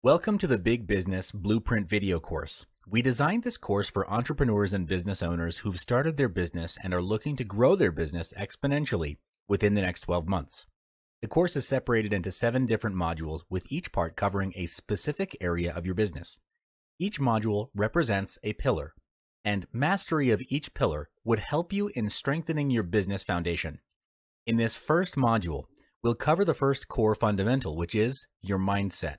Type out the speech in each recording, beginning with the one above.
Welcome to the Big Business Blueprint video course. We designed this course for entrepreneurs and business owners who've started their business and are looking to grow their business exponentially within the next 12 months. The course is separated into 7 different modules, with each part covering a specific area of your business. Each module represents a pillar, and mastery of each pillar would help you in strengthening your business foundation. In this first module, we'll cover the first core fundamental, which is your mindset.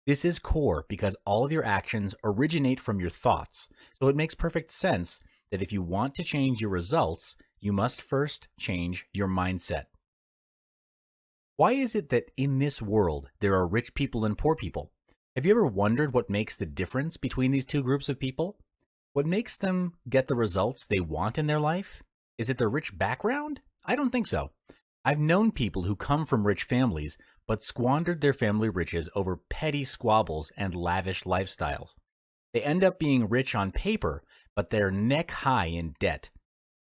This is core because all of your actions originate from your thoughts, so it makes perfect sense that if you want to change your results, you must first change your mindset. Why is it that in this world there are rich people and poor people? Have you ever wondered what makes the difference between these two groups of people? What makes them get the results they want in their life? Is it their rich background? I don't think so. I've known people who come from rich families, but squandered their family riches over petty squabbles and lavish lifestyles. They end up being rich on paper, but they're neck high in debt.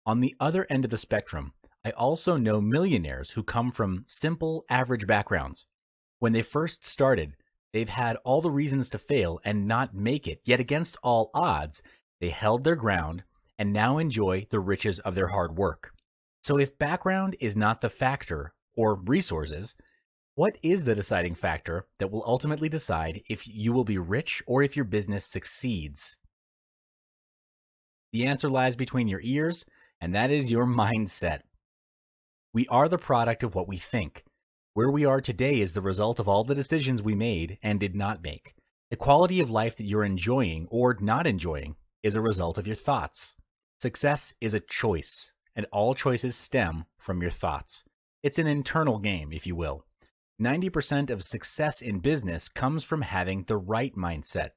On the other end of the spectrum, I also know millionaires who come from simple, average backgrounds. When they first started, they've had all the reasons to fail and not make it, yet against all odds, they held their ground and now enjoy the riches of their hard work. So if background is not the factor, or resources, what is the deciding factor that will ultimately decide if you will be rich or if your business succeeds? The answer lies between your ears, and that is your mindset. We are the product of what we think. Where we are today is the result of all the decisions we made and did not make. The quality of life that you're enjoying or not enjoying is a result of your thoughts. Success is a choice, and all choices stem from your thoughts. It's an internal game, if you will. 90% of success in business comes from having the right mindset.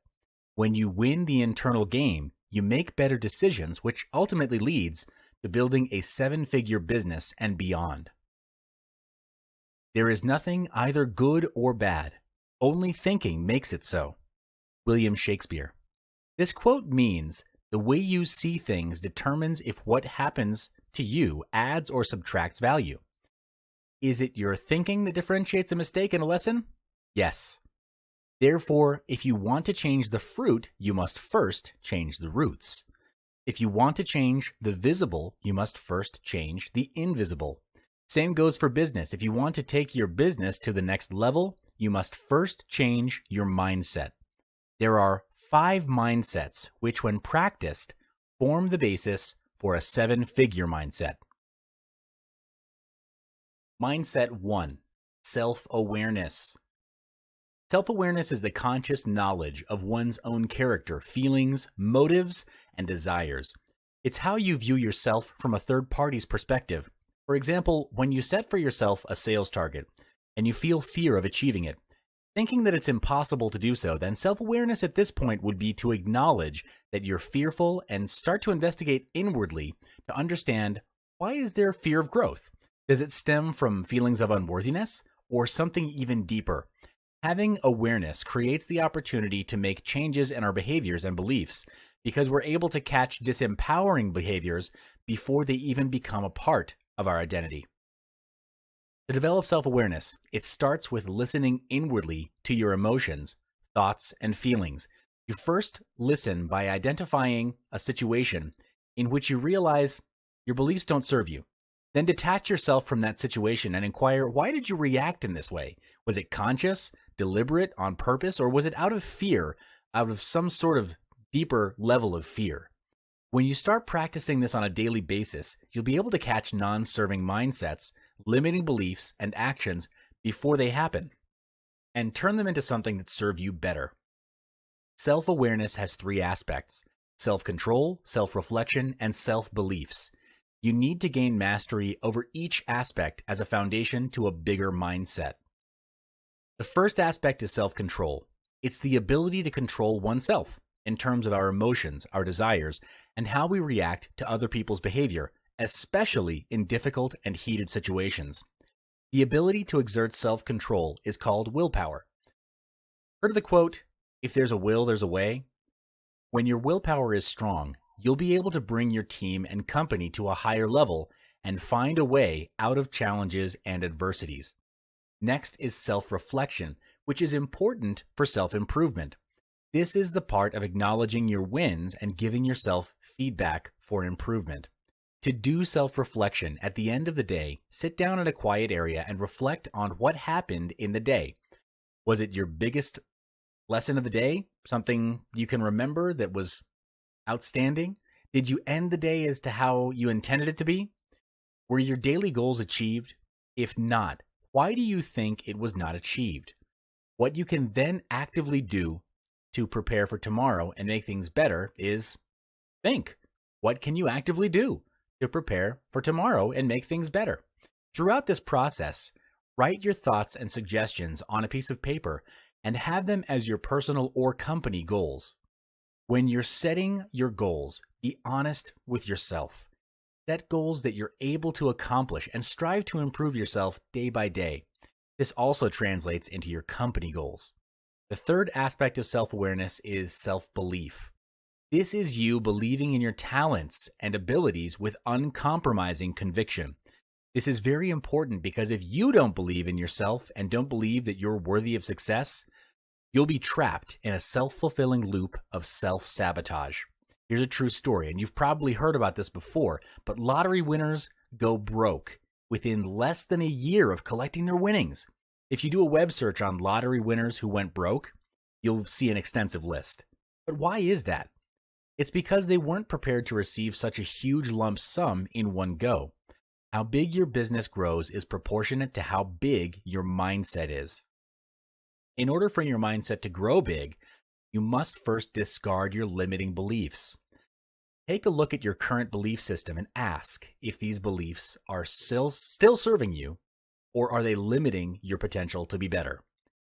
When you win the internal game, you make better decisions, which ultimately leads to building a 7-figure business and beyond. There is nothing either good or bad. Only thinking makes it so. William Shakespeare. This quote means the way you see things determines if what happens to you adds or subtracts value. Is it your thinking that differentiates a mistake and a lesson? Yes. Therefore, if you want to change the fruit, you must first change the roots. If you want to change the visible, you must first change the invisible. Same goes for business. If you want to take your business to the next level, you must first change your mindset. There are 5 mindsets which, when practiced, form the basis for a 7-figure mindset. Mindset 1. Self-awareness. Self-awareness is the conscious knowledge of one's own character, feelings, motives, and desires. It's how you view yourself from a third party's perspective. For example, when you set for yourself a sales target and you feel fear of achieving it, thinking that it's impossible to do so, then self-awareness at this point would be to acknowledge that you're fearful and start to investigate inwardly to understand, why is there fear of growth? Does it stem from feelings of unworthiness or something even deeper? Having awareness creates the opportunity to make changes in our behaviors and beliefs because we're able to catch disempowering behaviors before they even become a part of our identity. To develop self-awareness, it starts with listening inwardly to your emotions, thoughts, and feelings. You first listen by identifying a situation in which you realize your beliefs don't serve you. Then detach yourself from that situation and inquire, why did you react in this way? Was it conscious, deliberate, on purpose, or was it out of fear, out of some sort of deeper level of fear? When you start practicing this on a daily basis, you'll be able to catch non-serving mindsets, limiting beliefs, and actions before they happen, and turn them into something that serve you better. Self-awareness has 3 aspects: self-control, self-reflection, and self-beliefs. You need to gain mastery over each aspect as a foundation to a bigger mindset. The first aspect is self-control. It's the ability to control oneself in terms of our emotions, our desires, and how we react to other people's behavior, especially in difficult and heated situations. The ability to exert self-control is called willpower. Heard of the quote, "If there's a will, there's a way"? When your willpower is strong, you'll be able to bring your team and company to a higher level and find a way out of challenges and adversities. Next is self-reflection, which is important for self-improvement. This is the part of acknowledging your wins and giving yourself feedback for improvement. To do self-reflection at the end of the day, sit down in a quiet area and reflect on what happened in the day. Was it your biggest lesson of the day? Something you can remember that was outstanding? Did you end the day as to how you intended it to be? Were your daily goals achieved? If not, why do you think it was not achieved? What you can then actively do to prepare for tomorrow and make things better is think. What can you actively do to prepare for tomorrow and make things better? Throughout this process, write your thoughts and suggestions on a piece of paper and have them as your personal or company goals. When you're setting your goals, be honest with yourself. Set goals that you're able to accomplish and strive to improve yourself day by day. This also translates into your company goals. The third aspect of self-awareness is self-belief. This is you believing in your talents and abilities with uncompromising conviction. This is very important because if you don't believe in yourself and don't believe that you're worthy of success, you'll be trapped in a self-fulfilling loop of self-sabotage. Here's a true story, and you've probably heard about this before, but lottery winners go broke within less than a year of collecting their winnings. If you do a web search on lottery winners who went broke, you'll see an extensive list. But why is that? It's because they weren't prepared to receive such a huge lump sum in one go. How big your business grows is proportionate to how big your mindset is. In order for your mindset to grow big, you must first discard your limiting beliefs. Take a look at your current belief system and ask if these beliefs are still serving you, or are they limiting your potential to be better.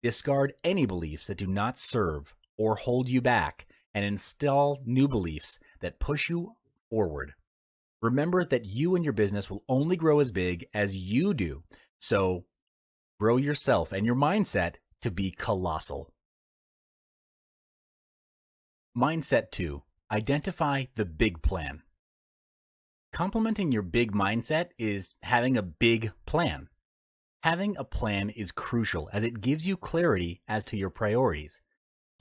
Discard any beliefs that do not serve or hold you back and install new beliefs that push you forward. Remember that you and your business will only grow as big as you do, so grow yourself and your mindset to be colossal. Mindset 2. Identify the big plan. Complementing your big mindset is having a big plan. Having a plan is crucial as it gives you clarity as to your priorities.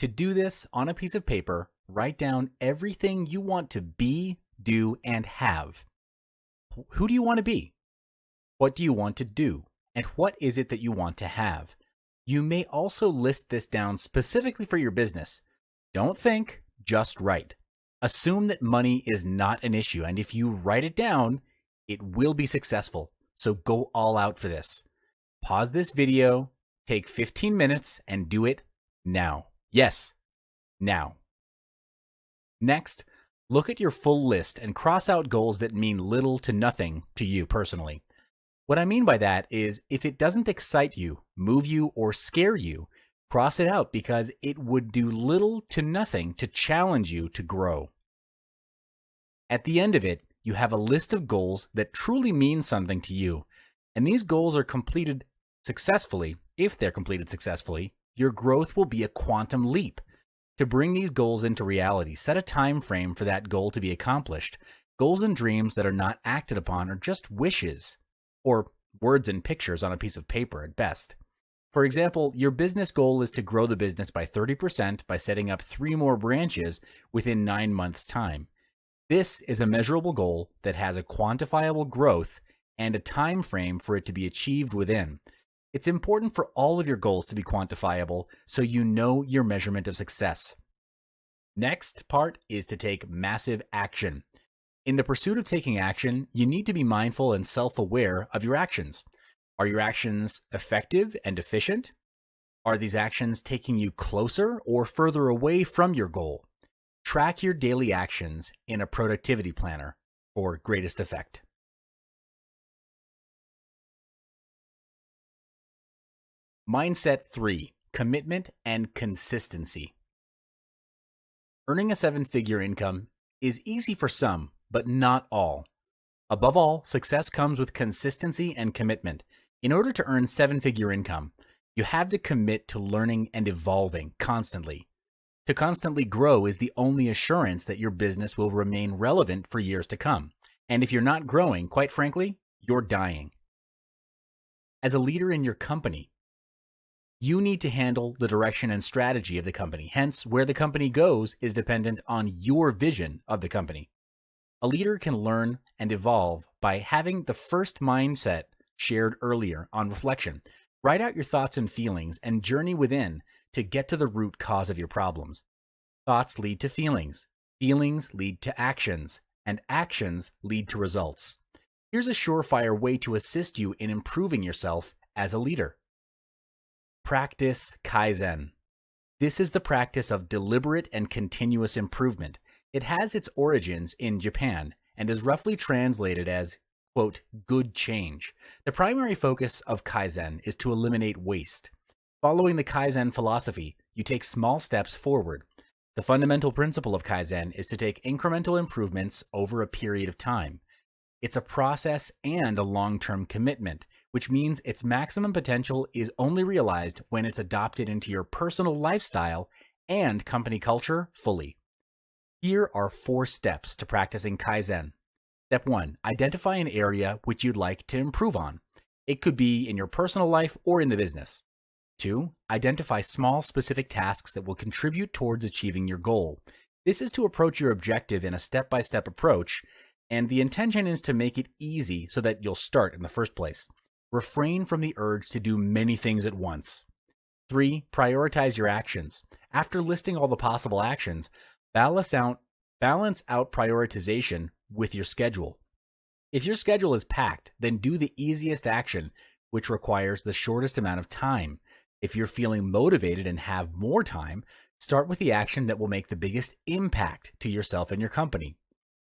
To do this, on a piece of paper, write down everything you want to be, do, and have. Who do you want to be? What do you want to do? And what is it that you want to have? You may also list this down specifically for your business. Don't think, just write. Assume that money is not an issue, and if you write it down, it will be successful. So go all out for this. Pause this video, take 15 minutes, and do it now. Yes, now. Next, look at your full list and cross out goals that mean little to nothing to you personally. What I mean by that is if it doesn't excite you, move you, or scare you, cross it out because it would do little to nothing to challenge you to grow. At the end of it, you have a list of goals that truly mean something to you, and these goals are completed successfully. If they're completed successfully, your growth will be a quantum leap. To bring these goals into reality, set a time frame for that goal to be accomplished. Goals and dreams that are not acted upon are just wishes, or words and pictures on a piece of paper at best. For example, your business goal is to grow the business by 30% by setting up 3 more branches within 9 months' time. This is a measurable goal that has a quantifiable growth and a time frame for it to be achieved within. It's important for all of your goals to be quantifiable so you know your measurement of success. Next part is to take massive action. In the pursuit of taking action, you need to be mindful and self-aware of your actions. Are your actions effective and efficient? Are these actions taking you closer or further away from your goal? Track your daily actions in a productivity planner for greatest effect. Mindset 3. Commitment and consistency. Earning a 7-figure income is easy for some, but not all. Above all, success comes with consistency and commitment. In order to earn 7-figure income, you have to commit to learning and evolving constantly. To constantly grow is the only assurance that your business will remain relevant for years to come. And if you're not growing, quite frankly, you're dying. As a leader in your company, You need to handle the direction and strategy of the company. Hence, where the company goes is dependent on your vision of the company. A leader can learn and evolve by having the first mindset shared earlier on reflection. Write out your thoughts and feelings and journey within to get to the root cause of your problems. Thoughts lead to feelings. Feelings lead to actions, and actions lead to results. Here's a surefire way to assist you in improving yourself as a leader. Practice Kaizen. This is the practice of deliberate and continuous improvement. It has its origins in Japan and is roughly translated as, quote, good change. The primary focus of Kaizen is to eliminate waste. Following the Kaizen philosophy, you take small steps forward. The fundamental principle of Kaizen is to take incremental improvements over a period of time. It's a process and a long-term commitment, which means its maximum potential is only realized when it's adopted into your personal lifestyle and company culture fully. Here are 4 steps to practicing Kaizen. Step 1, identify an area which you'd like to improve on. It could be in your personal life or in the business. 2, identify small specific tasks that will contribute towards achieving your goal. This is to approach your objective in a step-by-step approach, and the intention is to make it easy so that you'll start in the first place. Refrain from the urge to do many things at once. 3, prioritize your actions. After listing all the possible actions, balance out prioritization with your schedule. If your schedule is packed, then do the easiest action, which requires the shortest amount of time. If you're feeling motivated and have more time, start with the action that will make the biggest impact to yourself and your company.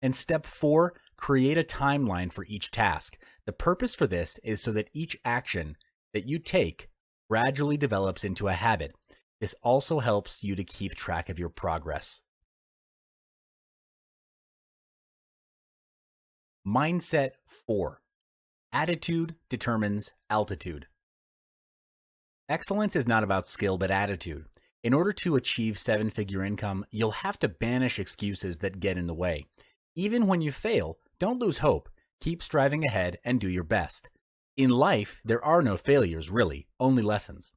And step 4, create a timeline for each task. The purpose for this is so that each action that you take gradually develops into a habit. This also helps you to keep track of your progress. Mindset 4. Attitude determines altitude. Excellence is not about skill, but attitude. In order to achieve 7-figure income, you'll have to banish excuses that get in the way. Even when you fail, don't lose hope. Keep striving ahead and do your best. In life, there are no failures, really, only lessons.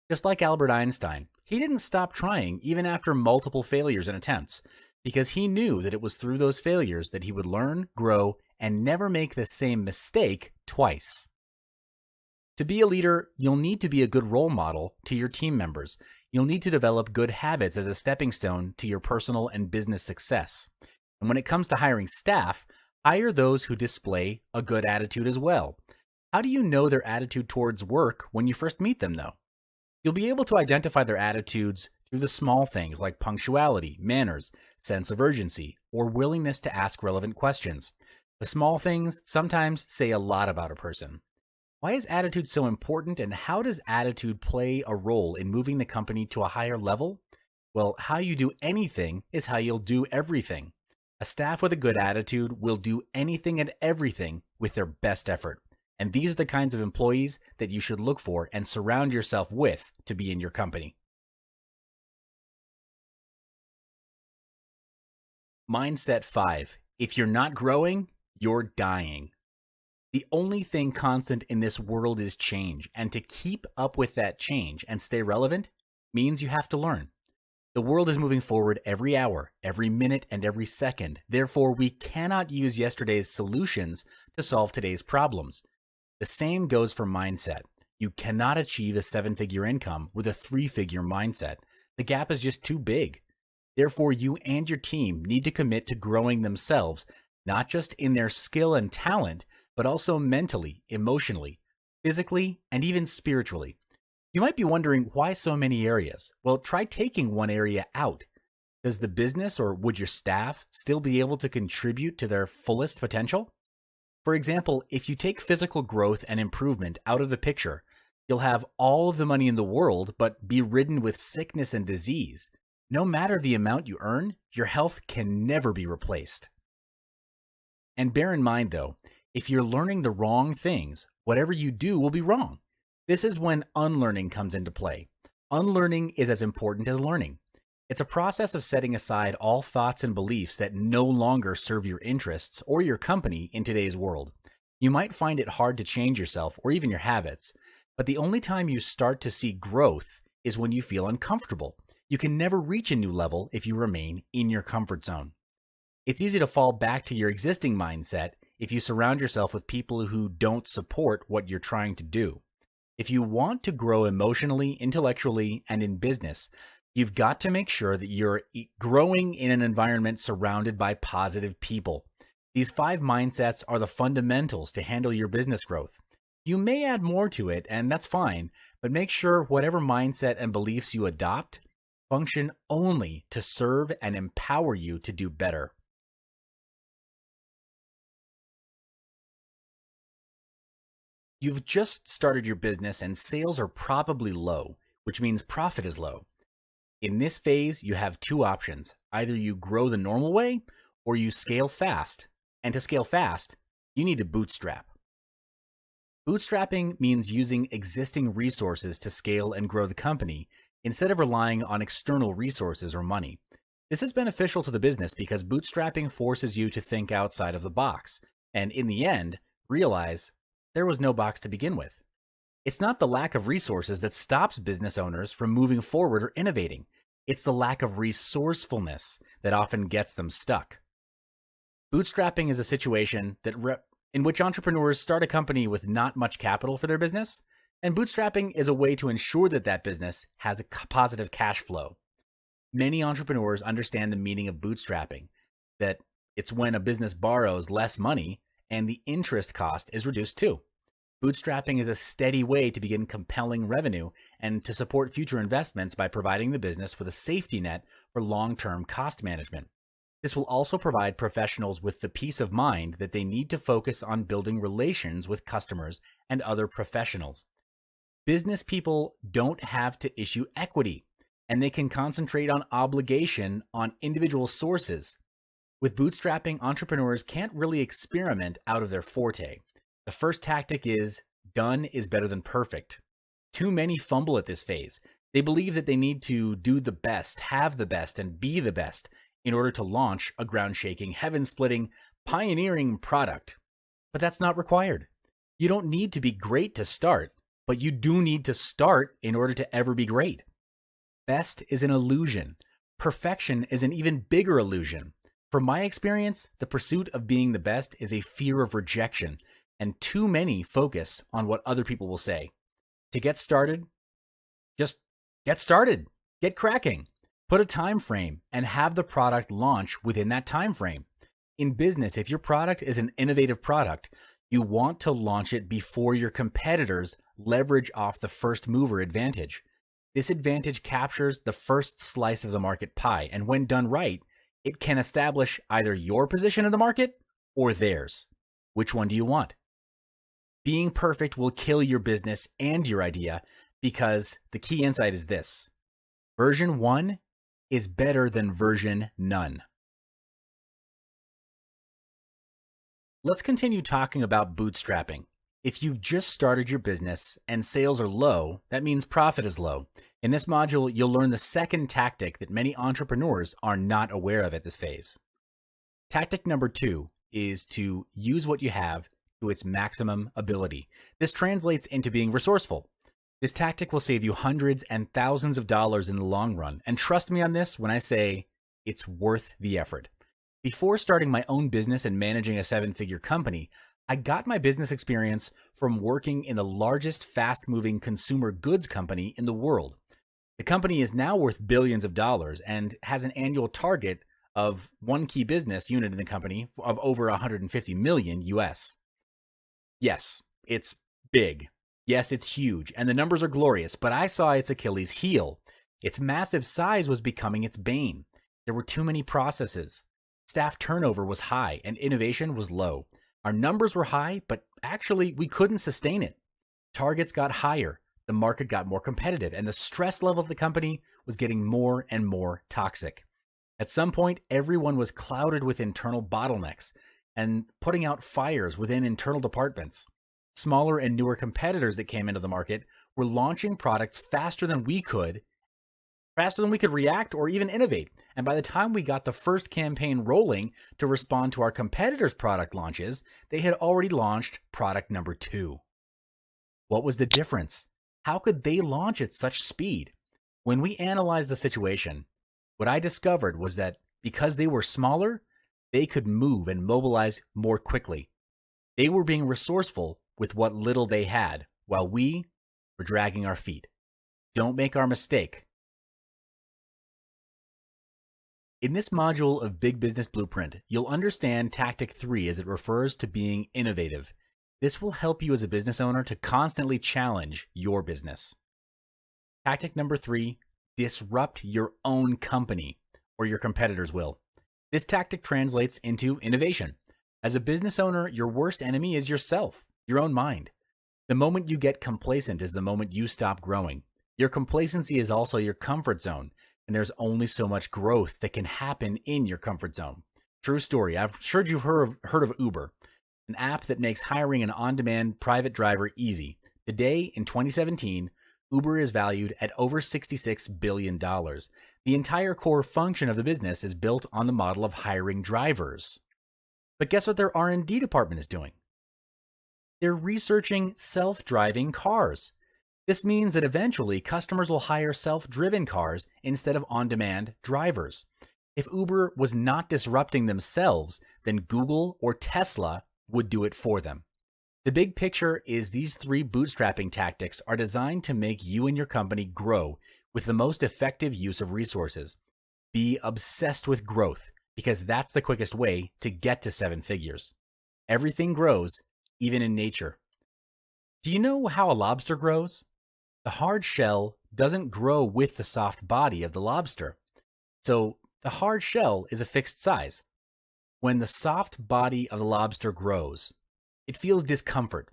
Just like Albert Einstein, he didn't stop trying even after multiple failures and attempts, because he knew that it was through those failures that he would learn, grow, and never make the same mistake twice. To be a leader, you'll need to be a good role model to your team members. You'll need to develop good habits as a stepping stone to your personal and business success. And when it comes to hiring staff, hire those who display a good attitude as well. How do you know their attitude towards work when you first meet them, though? You'll be able to identify their attitudes through the small things like punctuality, manners, sense of urgency, or willingness to ask relevant questions. The small things sometimes say a lot about a person. Why is attitude so important, and how does attitude play a role in moving the company to a higher level? Well, how you do anything is how you'll do everything. A staff with a good attitude will do anything and everything with their best effort. And these are the kinds of employees that you should look for and surround yourself with to be in your company. Mindset 5. If you're not growing, you're dying. The only thing constant in this world is change, and to keep up with that change and stay relevant means you have to learn. The world is moving forward every hour, every minute, and every second. Therefore, we cannot use yesterday's solutions to solve today's problems. The same goes for mindset. You cannot achieve a 7-figure income with a 3-figure mindset. The gap is just too big. Therefore, you and your team need to commit to growing themselves, not just in their skill and talent, but also mentally, emotionally, physically, and even spiritually. You might be wondering why so many areas. Well, try taking one area out. Does the business or would your staff still be able to contribute to their fullest potential? For example, if you take physical growth and improvement out of the picture, you'll have all of the money in the world, but be ridden with sickness and disease. No matter the amount you earn, your health can never be replaced. And bear in mind, though, if you're learning the wrong things, whatever you do will be wrong. This is when unlearning comes into play. Unlearning is as important as learning. It's a process of setting aside all thoughts and beliefs that no longer serve your interests or your company in today's world. You might find it hard to change yourself or even your habits, But the only time you start to see growth is when you feel uncomfortable. You can never reach a new level if you remain in your comfort zone. It's easy to fall back to your existing mindset if you surround yourself with people who don't support what you're trying to do. If you want to grow emotionally, intellectually, and in business, you've got to make sure that you're growing in an environment surrounded by positive people. These 5 mindsets are the fundamentals to handle your business growth. You may add more to it, and that's fine, but make sure whatever mindset and beliefs you adopt function only to serve and empower you to do better. You've just started your business and sales are probably low, which means profit is low. In this phase, you have 2 options. Either you grow the normal way or you scale fast. And to scale fast, you need to bootstrap. Bootstrapping means using existing resources to scale and grow the company instead of relying on external resources or money. This is beneficial to the business because bootstrapping forces you to think outside of the box and, in the end, realize there was no box to begin with. It's not the lack of resources that stops business owners from moving forward or innovating. It's the lack of resourcefulness that often gets them stuck. Bootstrapping is a situation in which entrepreneurs start a company with not much capital for their business, and bootstrapping is a way to ensure that that business has a positive cash flow. Many entrepreneurs understand the meaning of bootstrapping, that it's when a business borrows less money and the interest cost is reduced too. Bootstrapping is a steady way to begin compelling revenue and to support future investments by providing the business with a safety net for long-term cost management. This will also provide professionals with the peace of mind that they need to focus on building relations with customers and other professionals. Business people don't have to issue equity, and they can concentrate on obligation on individual sources. With bootstrapping, entrepreneurs can't really experiment out of their forte. The first tactic is done is better than perfect. Too many fumble at this phase. They believe that they need to do the best, have the best, and be the best in order to launch a ground-shaking, heaven-splitting, pioneering product. But that's not required. You don't need to be great to start, but you do need to start in order to ever be great. Best is an illusion. Perfection is an even bigger illusion. From my experience, the pursuit of being the best is a fear of rejection, and too many focus on what other people will say. To get started, just get started. Get cracking. Put a time frame and have the product launch within that time frame. In business, if your product is an innovative product, you want to launch it before your competitors leverage off the first mover advantage. This advantage captures the first slice of the market pie, and when done right, it can establish either your position in the market or theirs. Which one do you want? Being perfect will kill your business and your idea because the key insight is this: version 1 is better than version none. Let's continue talking about bootstrapping. If you've just started your business and sales are low, that means profit is low. In this module, you'll learn the second tactic that many entrepreneurs are not aware of at this phase. Tactic number 2 is to use what you have to its maximum ability. This translates into being resourceful. This tactic will save you hundreds and thousands of dollars in the long run. And trust me on this when I say it's worth the effort. Before starting my own business and managing a 7-figure company, I got my business experience from working in the largest fast-moving consumer goods company in the world. The company is now worth billions of dollars and has an annual target of one key business unit in the company of over 150 million US. Yes, it's big. Yes, it's huge, and the numbers are glorious, but I saw its Achilles heel. Its massive size was becoming its bane. There were too many processes. Staff turnover was high, and innovation was low. Our numbers were high, but actually we couldn't sustain it. Targets got higher, the market got more competitive, and the stress level of the company was getting more and more toxic. At some point, everyone was clouded with internal bottlenecks and putting out fires within internal departments. Smaller and newer competitors that came into the market were launching products faster than we could react or even innovate. And by the time we got the first campaign rolling to respond to our competitors' product launches, they had already launched product number 2. What was the difference? How could they launch at such speed? When we analyzed the situation, what I discovered was that because they were smaller, they could move and mobilize more quickly. They were being resourceful with what little they had, while we were dragging our feet. Don't make our mistake. In this module of Big Business Blueprint, you'll understand Tactic 3 as it refers to being innovative. This will help you as a business owner to constantly challenge your business. Tactic number 3, disrupt your own company, or your competitors will. This tactic translates into innovation. As a business owner, your worst enemy is yourself, your own mind. The moment you get complacent is the moment you stop growing. Your complacency is also your comfort zone, and there's only so much growth that can happen in your comfort zone. True story. I'm sure you've heard of Uber, an app that makes hiring an on-demand private driver easy. Today, in 2017, Uber is valued at over $66 billion. The entire core function of the business is built on the model of hiring drivers. But guess what their R&D department is doing? They're researching self-driving cars. This means that eventually customers will hire self-driven cars instead of on-demand drivers. If Uber was not disrupting themselves, then Google or Tesla would do it for them. The big picture is these 3 bootstrapping tactics are designed to make you and your company grow with the most effective use of resources. Be obsessed with growth, because that's the quickest way to get to 7 figures. Everything grows, even in nature. Do you know how a lobster grows? The hard shell doesn't grow with the soft body of the lobster. So the hard shell is a fixed size. When the soft body of the lobster grows, it feels discomfort.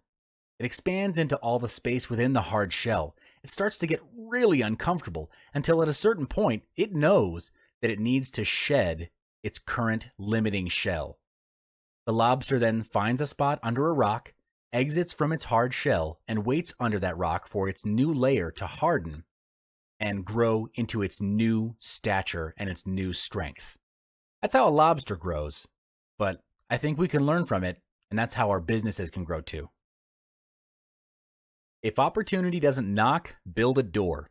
It expands into all the space within the hard shell. It starts to get really uncomfortable until at a certain point, it knows that it needs to shed its current limiting shell. The lobster then finds a spot under a rock, exits from its hard shell, and waits under that rock for its new layer to harden and grow into its new stature and its new strength. That's how a lobster grows, but I think we can learn from it, and that's how our businesses can grow too. If opportunity doesn't knock, build a door.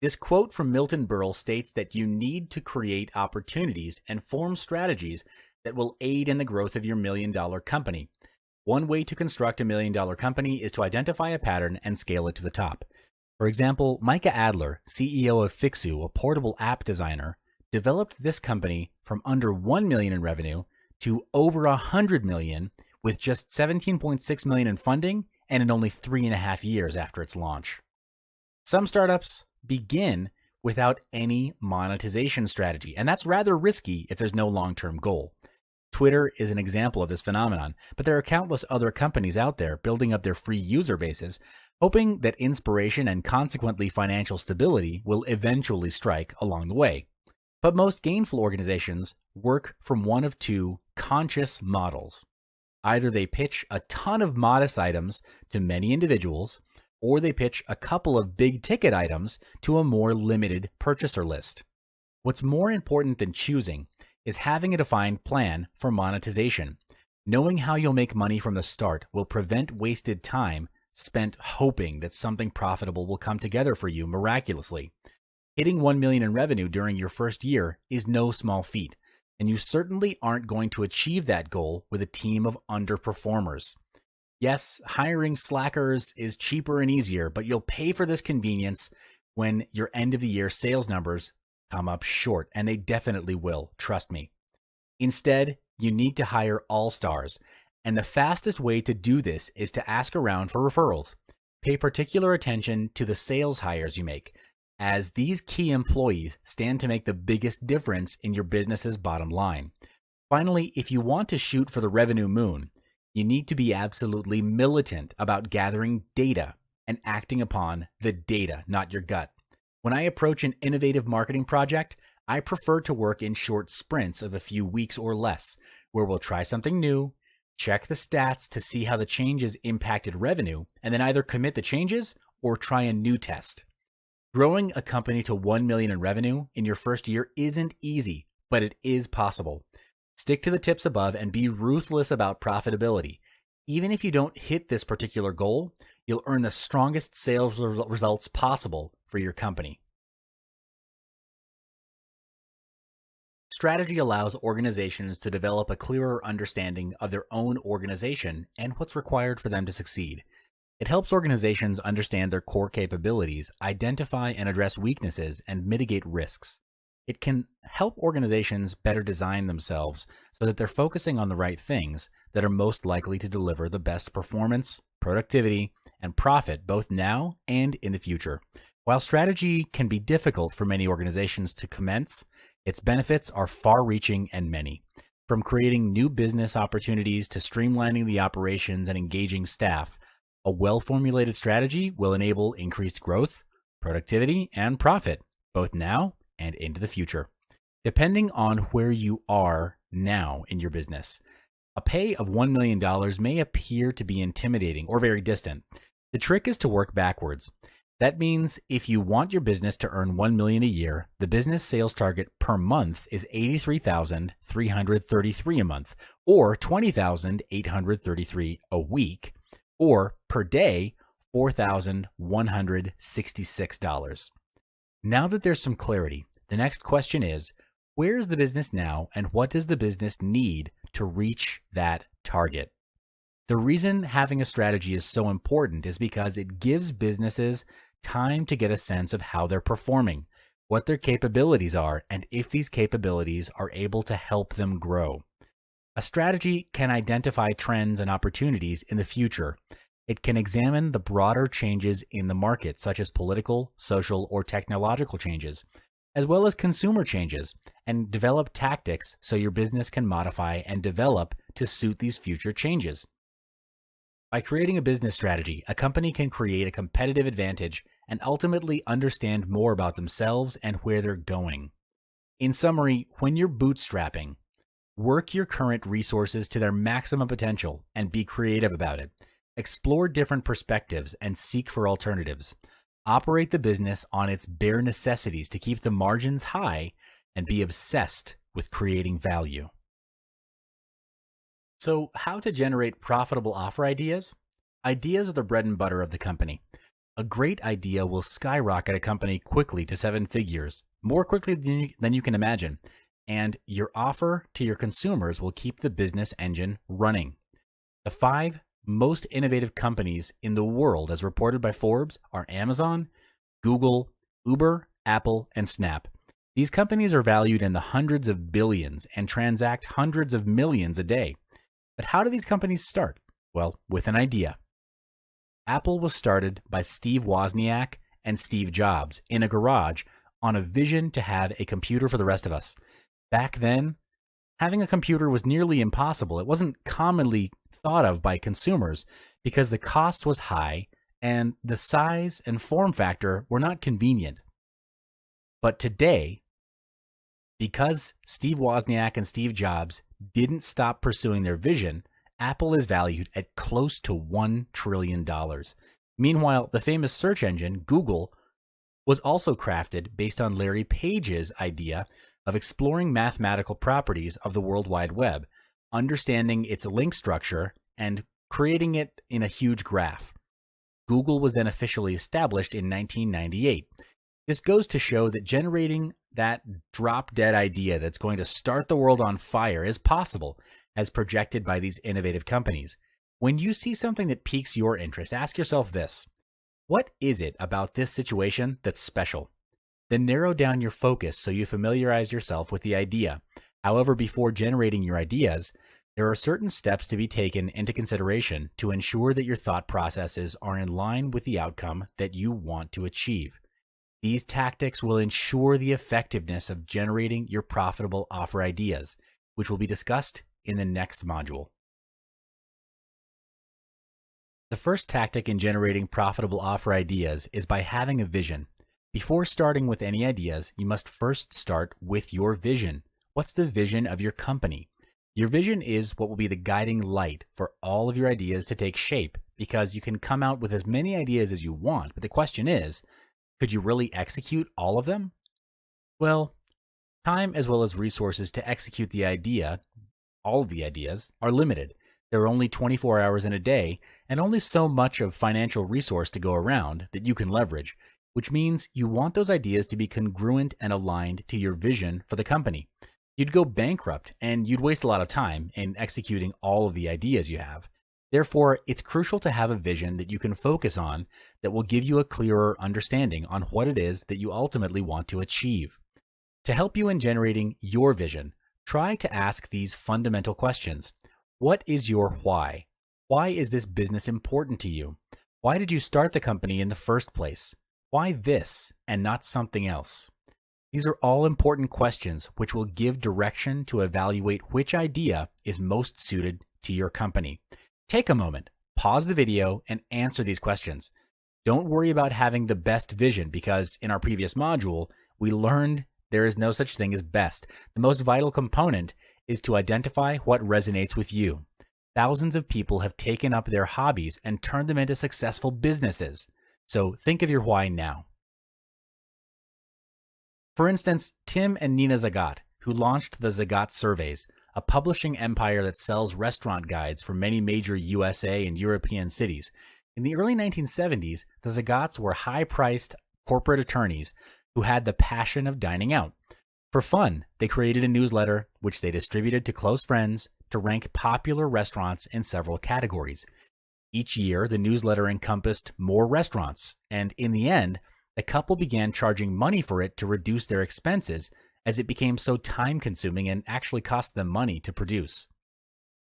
This quote from Milton Berle states that you need to create opportunities and form strategies that will aid in the growth of your $1 million company. One way to construct a $1 million company is to identify a pattern and scale it to the top. For example, Micah Adler, CEO of Fixu, a portable app designer, developed this company from under $1 million in revenue to over $100 million with just $17.6 million in funding and in only 3.5 years after its launch. Some startups begin without any monetization strategy, and that's rather risky if there's no long-term goal. Twitter is an example of this phenomenon, but there are countless other companies out there building up their free user bases, hoping that inspiration and consequently financial stability will eventually strike along the way. But most gainful organizations work from one of 2 conscious models. Either they pitch a ton of modest items to many individuals, or they pitch a couple of big ticket items to a more limited purchaser list. What's more important than choosing is having a defined plan for monetization. Knowing how you'll make money from the start will prevent wasted time spent hoping that something profitable will come together for you miraculously. Hitting $1 million in revenue during your first year is no small feat, and you certainly aren't going to achieve that goal with a team of underperformers. Yes, hiring slackers is cheaper and easier, but you'll pay for this convenience when your end of the year sales numbers come up short, and they definitely will, trust me. Instead, you need to hire all-stars, and the fastest way to do this is to ask around for referrals. Pay particular attention to the sales hires you make, as these key employees stand to make the biggest difference in your business's bottom line. Finally, if you want to shoot for the revenue moon, you need to be absolutely militant about gathering data and acting upon the data, not your gut. When I approach an innovative marketing project, I prefer to work in short sprints of a few weeks or less, where we'll try something new, check the stats to see how the changes impacted revenue, and then either commit the changes or try a new test. Growing a company to $1 million in revenue in your first year isn't easy, but it is possible. Stick to the tips above and be ruthless about profitability. Even if you don't hit this particular goal, you'll earn the strongest sales results possible for your company. Strategy allows organizations to develop a clearer understanding of their own organization and what's required for them to succeed. It helps organizations understand their core capabilities, identify and address weaknesses, and mitigate risks. It can help organizations better design themselves so that they're focusing on the right things that are most likely to deliver the best performance, productivity, and profit both now and in the future. While strategy can be difficult for many organizations to commence, its benefits are far-reaching and many. From creating new business opportunities to streamlining the operations and engaging staff, a well-formulated strategy will enable increased growth, productivity, and profit, both now and into the future. Depending on where you are now in your business, a pay of $1 million may appear to be intimidating or very distant. The trick is to work backwards. That means if you want your business to earn $1 million a year, the business sales target per month is $83,333 a month, or $20,833 a week, or per day, $4,166. Now that there's some clarity, the next question is, where is the business now and what does the business need to reach that target? The reason having a strategy is so important is because it gives businesses time to get a sense of how they're performing, what their capabilities are, and if these capabilities are able to help them grow. A strategy can identify trends and opportunities in the future. It can examine the broader changes in the market, such as political, social, or technological changes, as well as consumer changes, and develop tactics so your business can modify and develop to suit these future changes. By creating a business strategy, a company can create a competitive advantage and ultimately understand more about themselves and where they're going. In summary, when you're bootstrapping, work your current resources to their maximum potential and be creative about it. Explore different perspectives and seek for alternatives. Operate the business on its bare necessities to keep the margins high and be obsessed with creating value. So, how to generate profitable offer ideas? Ideas are the bread and butter of the company. A great idea will skyrocket a company quickly to 7 figures, more quickly than you can imagine, and your offer to your consumers will keep the business engine running. The 5 most innovative companies in the world, as reported by Forbes, are Amazon, Google, Uber, Apple, and Snap. These companies are valued in the hundreds of billions and transact hundreds of millions a day. But how do these companies start? Well, with an idea. Apple was started by Steve Wozniak and Steve Jobs in a garage on a vision to have a computer for the rest of us. Back then, having a computer was nearly impossible. It wasn't commonly thought of by consumers because the cost was high and the size and form factor were not convenient. But today, because Steve Wozniak and Steve Jobs didn't stop pursuing their vision, Apple is valued at close to $1 trillion. Meanwhile, the famous search engine, Google, was also crafted based on Larry Page's idea of exploring mathematical properties of the World Wide Web, understanding its link structure, and creating it in a huge graph. Google was then officially established in 1998. This goes to show that generating that drop-dead idea that's going to start the world on fire is possible, as projected by these innovative companies. When you see something that piques your interest, ask yourself this: what is it about this situation that's special? Then narrow down your focus so you familiarize yourself with the idea. However, before generating your ideas, there are certain steps to be taken into consideration to ensure that your thought processes are in line with the outcome that you want to achieve. These tactics will ensure the effectiveness of generating your profitable offer ideas, which will be discussed in the next module. The first tactic in generating profitable offer ideas is by having a vision. Before starting with any ideas, you must first start with your vision. What's the vision of your company? Your vision is what will be the guiding light for all of your ideas to take shape, because you can come out with as many ideas as you want, but the question is, could you really execute all of them? Well, time as well as resources to execute the idea, all of the ideas, are limited. There are only 24 hours in a day and only so much of financial resource to go around that you can leverage, which means you want those ideas to be congruent and aligned to your vision for the company. You'd go bankrupt and you'd waste a lot of time in executing all of the ideas you have. Therefore, it's crucial to have a vision that you can focus on that will give you a clearer understanding on what it is that you ultimately want to achieve. To help you in generating your vision, try to ask these fundamental questions. What is your why? Why is this business important to you? Why did you start the company in the first place? Why this and not something else? These are all important questions which will give direction to evaluate which idea is most suited to your company. Take a moment, pause the video, and answer these questions. Don't worry about having the best vision because in our previous module, we learned there is no such thing as best. The most vital component is to identify what resonates with you. Thousands of people have taken up their hobbies and turned them into successful businesses. So think of your why now. For instance, Tim and Nina Zagat, who launched the Zagat Surveys, a publishing empire that sells restaurant guides for many major USA and European cities. In the early 1970s, the Zagats were high-priced corporate attorneys who had the passion of dining out. For fun, they created a newsletter which they distributed to close friends to rank popular restaurants in several categories. Each year, the newsletter encompassed more restaurants, and in the end, the couple began charging money for it to reduce their expenses as it became so time-consuming and actually cost them money to produce.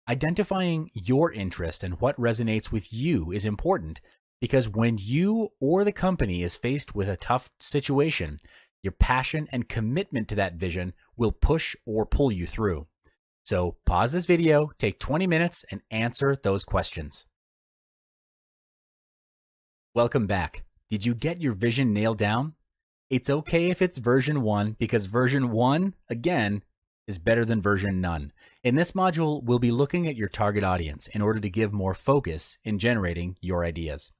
Identifying your interest and what resonates with you is important because when you or the company is faced with a tough situation, your passion and commitment to that vision will push or pull you through. So pause this video, take 20 minutes, and answer those questions. Welcome back. Did you get your vision nailed down? It's okay if it's version 1 because version 1, again, is better than version none. In this module, we'll be looking at your target audience in order to give more focus in generating your ideas.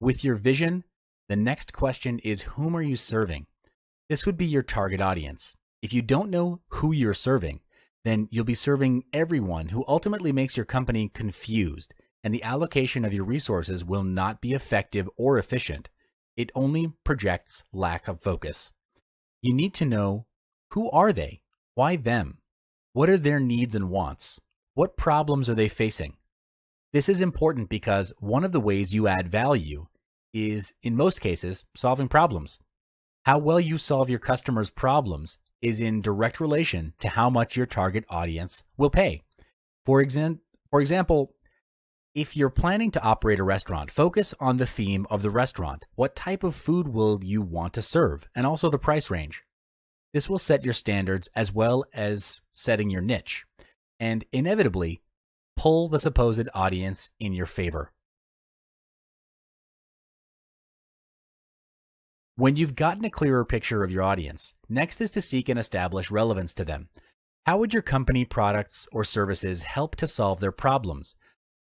With your vision, the next question is whom are you serving? This would be your target audience. If you don't know who you're serving, then you'll be serving everyone who ultimately makes your company confused, and the allocation of your resources will not be effective or efficient. It only projects lack of focus. You need to know who are they? Why them? What are their needs and wants? What problems are they facing? This is important because one of the ways you add value is, in most cases, solving problems. How well you solve your customers' problems is in direct relation to how much your target audience will pay. For example, if you're planning to operate a restaurant, focus on the theme of the restaurant. What type of food will you want to serve? And also the price range. This will set your standards as well as setting your niche, and inevitably pull the supposed audience in your favor. When you've gotten a clearer picture of your audience, next is to seek and establish relevance to them. How would your company, products, or services help to solve their problems?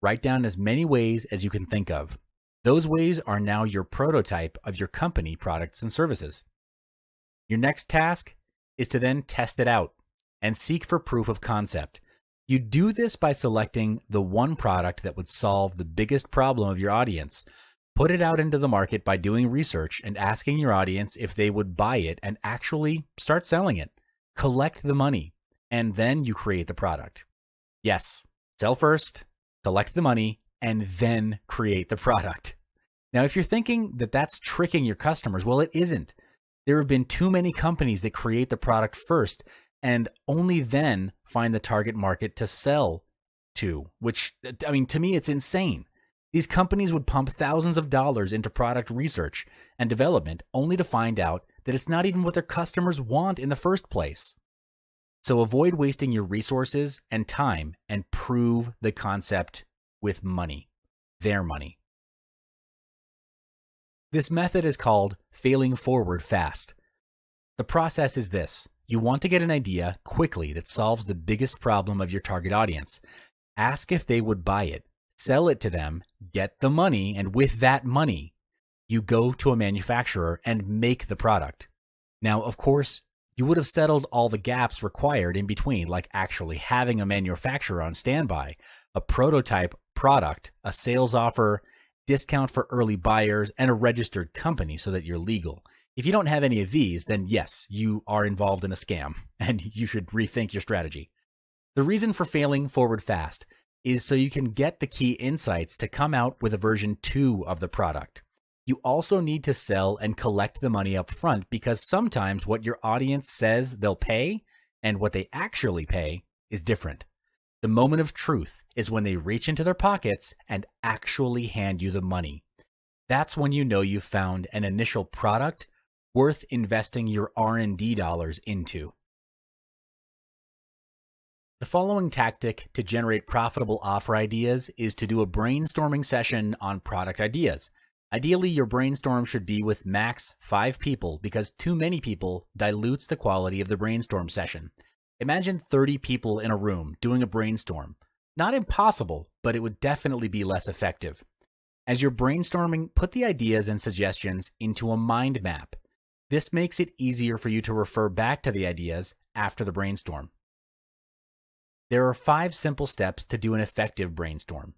Write down as many ways as you can think of. Those ways are now your prototype of your company, products, and services. Your next task is to then test it out and seek for proof of concept. You do this by selecting the one product that would solve the biggest problem of your audience. Put it out into the market by doing research and asking your audience if they would buy it and actually start selling it. Collect the money, and then you create the product. Yes, sell first, collect the money, and then create the product. Now, if you're thinking that that's tricking your customers, well, it isn't. There have been too many companies that create the product first and only then find the target market to sell to, which, I mean, to me, it's insane. These companies would pump thousands of dollars into product research and development only to find out that it's not even what their customers want in the first place. So avoid wasting your resources and time and prove the concept with money, their money. This method is called failing forward fast. The process is this. You want to get an idea quickly that solves the biggest problem of your target audience. Ask if they would buy it, sell it to them, get the money, and with that money, you go to a manufacturer and make the product. Now, of course, You would have settled all the gaps required in between, like actually having a manufacturer on standby, a prototype product, a sales offer, discount for early buyers, and a registered company so that you're legal. If you don't have any of these, then yes, you are involved in a scam, and you should rethink your strategy. The reason for failing forward fast is so you can get the key insights to come out with a version 2 of the product. You also need to sell and collect the money up front because sometimes what your audience says they'll pay and what they actually pay is different. The moment of truth is when they reach into their pockets and actually hand you the money. That's when you know you've found an initial product worth investing your R&D dollars into. The following tactic to generate profitable offer ideas is to do a brainstorming session on product ideas. Ideally, your brainstorm should be with max 5 people because too many people dilutes the quality of the brainstorm session. Imagine 30 people in a room doing a brainstorm. Not impossible, but it would definitely be less effective. As you're brainstorming, put the ideas and suggestions into a mind map. This makes it easier for you to refer back to the ideas after the brainstorm. There are 5 simple steps to do an effective brainstorm.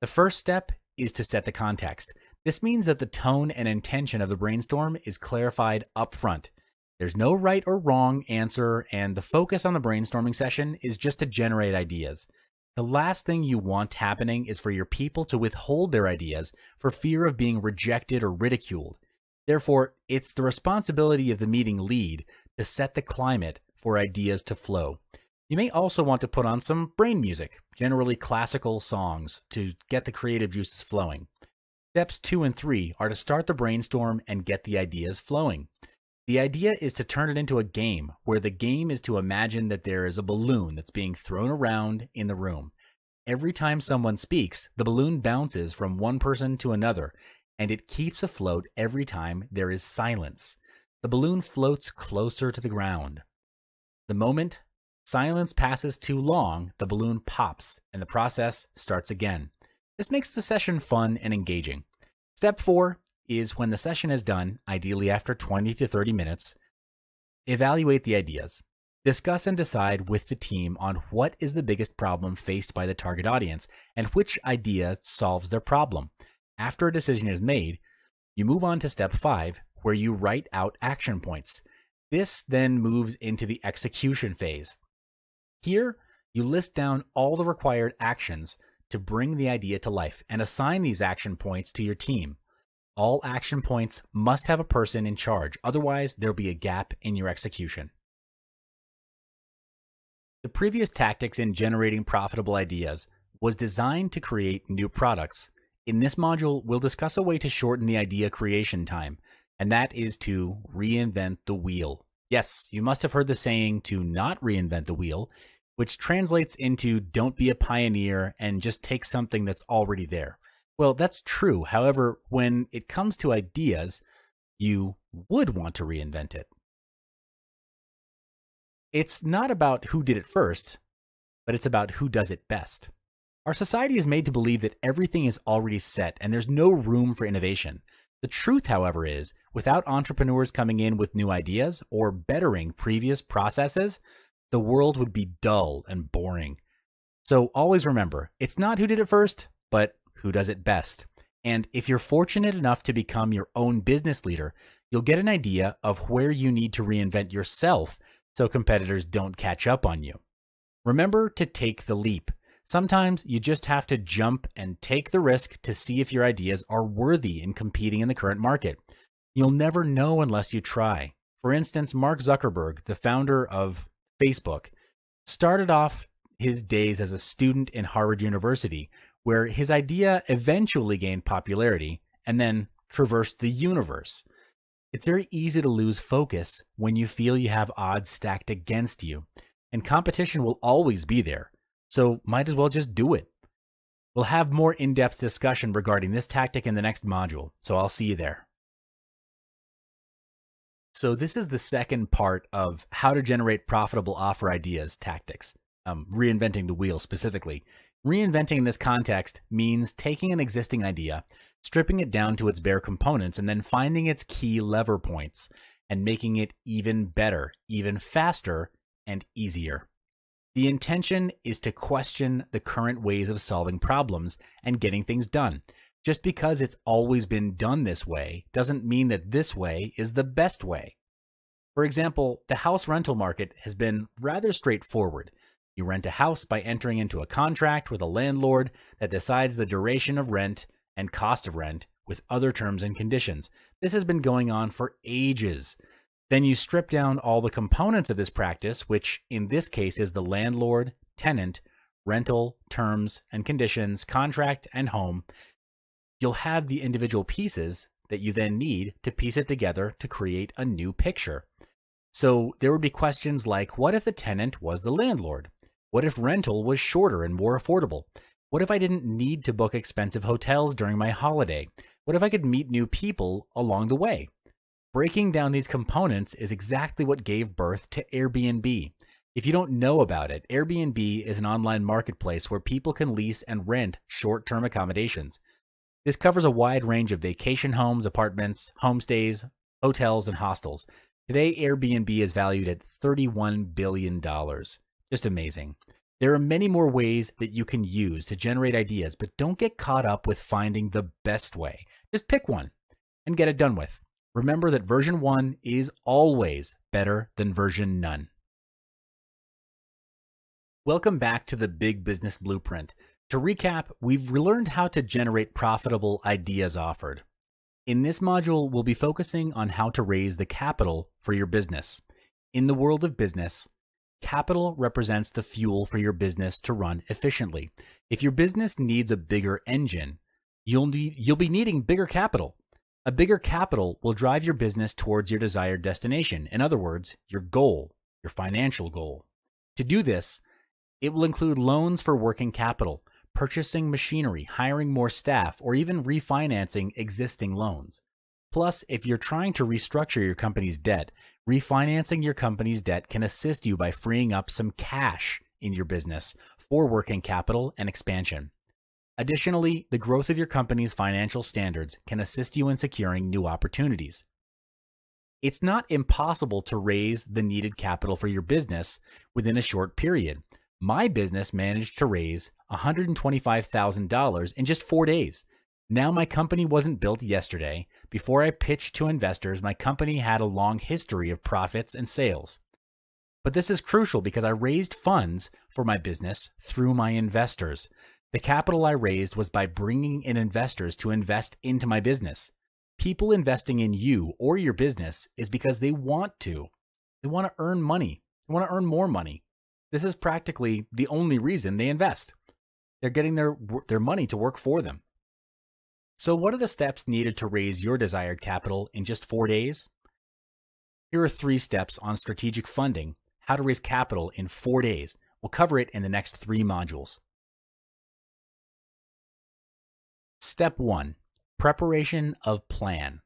The first step is to set the context. This means that the tone and intention of the brainstorm is clarified up front. There's no right or wrong answer, and the focus on the brainstorming session is just to generate ideas. The last thing you want happening is for your people to withhold their ideas for fear of being rejected or ridiculed. Therefore, it's the responsibility of the meeting lead to set the climate for ideas to flow. You may also want to put on some brain music, generally classical songs, to get the creative juices flowing. Steps 2 and 3 are to start the brainstorm and get the ideas flowing. The idea is to turn it into a game, where the game is to imagine that there is a balloon that's being thrown around in the room. Every time someone speaks, the balloon bounces from one person to another, and it keeps afloat every time there is silence. The balloon floats closer to the ground. The moment silence passes too long, the balloon pops, and the process starts again. This makes the session fun and engaging. Step 4 is when the session is done, ideally after 20 to 30 minutes, evaluate the ideas. Discuss and decide with the team on what is the biggest problem faced by the target audience and which idea solves their problem. After a decision is made, you move on to step 5, where you write out action points. This then moves into the execution phase. Here, you list down all the required actions to bring the idea to life and assign these action points to your team. All action points must have a person in charge, otherwise there'll be a gap in your execution. The previous tactics in generating profitable ideas was designed to create new products. In this module, we'll discuss a way to shorten the idea creation time, and that is to reinvent the wheel. Yes, you must have heard the saying to not reinvent the wheel, which translates into don't be a pioneer and just take something that's already there. Well, that's true. However, when it comes to ideas, you would want to reinvent it. It's not about who did it first, but it's about who does it best. Our society is made to believe that everything is already set and there's no room for innovation. The truth, however, is without entrepreneurs coming in with new ideas or bettering previous processes, the world would be dull and boring. So always remember, it's not who did it first, but who does it best. And if you're fortunate enough to become your own business leader, you'll get an idea of where you need to reinvent yourself so competitors don't catch up on you. Remember to take the leap. Sometimes you just have to jump and take the risk to see if your ideas are worthy in competing in the current market. You'll never know unless you try. For instance, Mark Zuckerberg, the founder of Facebook, started off his days as a student in Harvard University, where his idea eventually gained popularity and then traversed the universe. It's very easy to lose focus when you feel you have odds stacked against you, and competition will always be there. So might as well just do it. We'll have more in-depth discussion regarding this tactic in the next module, so I'll see you there. So this is the second part of how to generate profitable offer ideas tactics, reinventing the wheel specifically. Reinventing in this context means taking an existing idea, stripping it down to its bare components, and then finding its key lever points. and making it even better, even faster, and easier. The intention is to question the current ways of solving problems and getting things done. Just because it's always been done this way doesn't mean that this way is the best way. For example, the house rental market has been rather straightforward. You rent a house by entering into a contract with a landlord that decides the duration of rent and cost of rent with other terms and conditions. This has been going on for ages. Then you strip down all the components of this practice, which in this case is the landlord, tenant, rental, terms and conditions, contract, and home. You'll have the individual pieces that you then need to piece it together to create a new picture. So there would be questions like, what if the tenant was the landlord? What if rental was shorter and more affordable? What if I didn't need to book expensive hotels during my holiday? What if I could meet new people along the way? Breaking down these components is exactly what gave birth to Airbnb. If you don't know about it, Airbnb is an online marketplace where people can lease and rent short-term accommodations. This covers a wide range of vacation homes, apartments, homestays, hotels, and hostels. Today, Airbnb is valued at $31 billion. Just amazing. There are many more ways that you can use to generate ideas, but don't get caught up with finding the best way. Just pick one and get it done with. Remember that version 1 is always better than version none. Welcome back to the Big Business Blueprint. To recap, we've learned how to generate profitable ideas offered. In this module, we'll be focusing on how to raise the capital for your business. In the world of business, capital represents the fuel for your business to run efficiently. If your business needs a bigger engine, you'll be needing bigger capital. A bigger capital will drive your business towards your desired destination. In other words, your goal, your financial goal. To do this, it will include loans for working capital, purchasing machinery, hiring more staff, or even refinancing existing loans. Plus, if you're trying to restructure your company's debt, refinancing your company's debt can assist you by freeing up some cash in your business for working capital and expansion. Additionally, the growth of your company's financial standards can assist you in securing new opportunities. It's not impossible to raise the needed capital for your business within a short period. My business managed to raise $125,000 in just 4 days. Now, my company wasn't built yesterday. Before I pitched to investors, my company had a long history of profits and sales. But this is crucial because I raised funds for my business through my investors. The capital I raised was by bringing in investors to invest into my business. People investing in you or your business is because they want to. They want to earn money. They want to earn more money. This is practically the only reason they invest. They're getting their money to work for them. So what are the steps needed to raise your desired capital in just 4 days? Here are 3 steps on strategic funding, how to raise capital in 4 days. We'll cover it in the next 3 modules. Step 1, preparation of plan.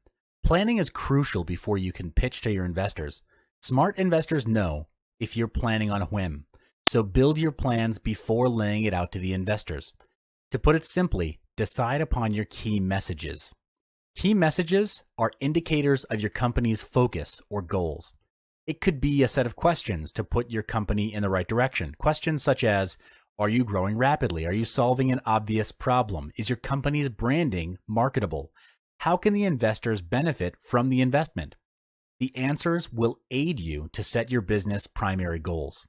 Planning is crucial before you can pitch to your investors. Smart investors know if you're planning on a whim, so build your plans before laying it out to the investors. To put it simply, decide upon your key messages. Key messages are indicators of your company's focus or goals. It could be a set of questions to put your company in the right direction. Questions such as, are you growing rapidly? Are you solving an obvious problem? Is your company's branding marketable? How can the investors benefit from the investment? The answers will aid you to set your business primary goals.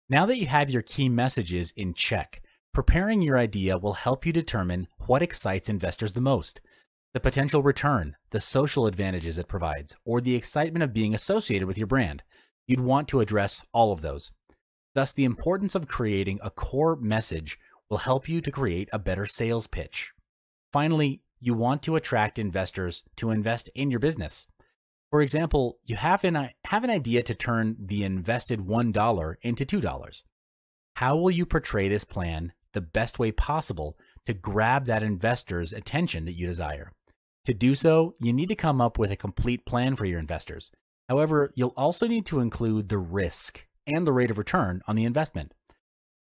Now that you have your key messages in check, preparing your idea will help you determine what excites investors the most. The potential return, the social advantages it provides, or the excitement of being associated with your brand. You'd want to address all of those. Thus, the importance of creating a core message will help you to create a better sales pitch. Finally, you want to attract investors to invest in your business. For example, you have an idea to turn the invested $1 into $2. How will you portray this plan the best way possible to grab that investor's attention that you desire? To do so, you need to come up with a complete plan for your investors. However, you'll also need to include the risk and the rate of return on the investment.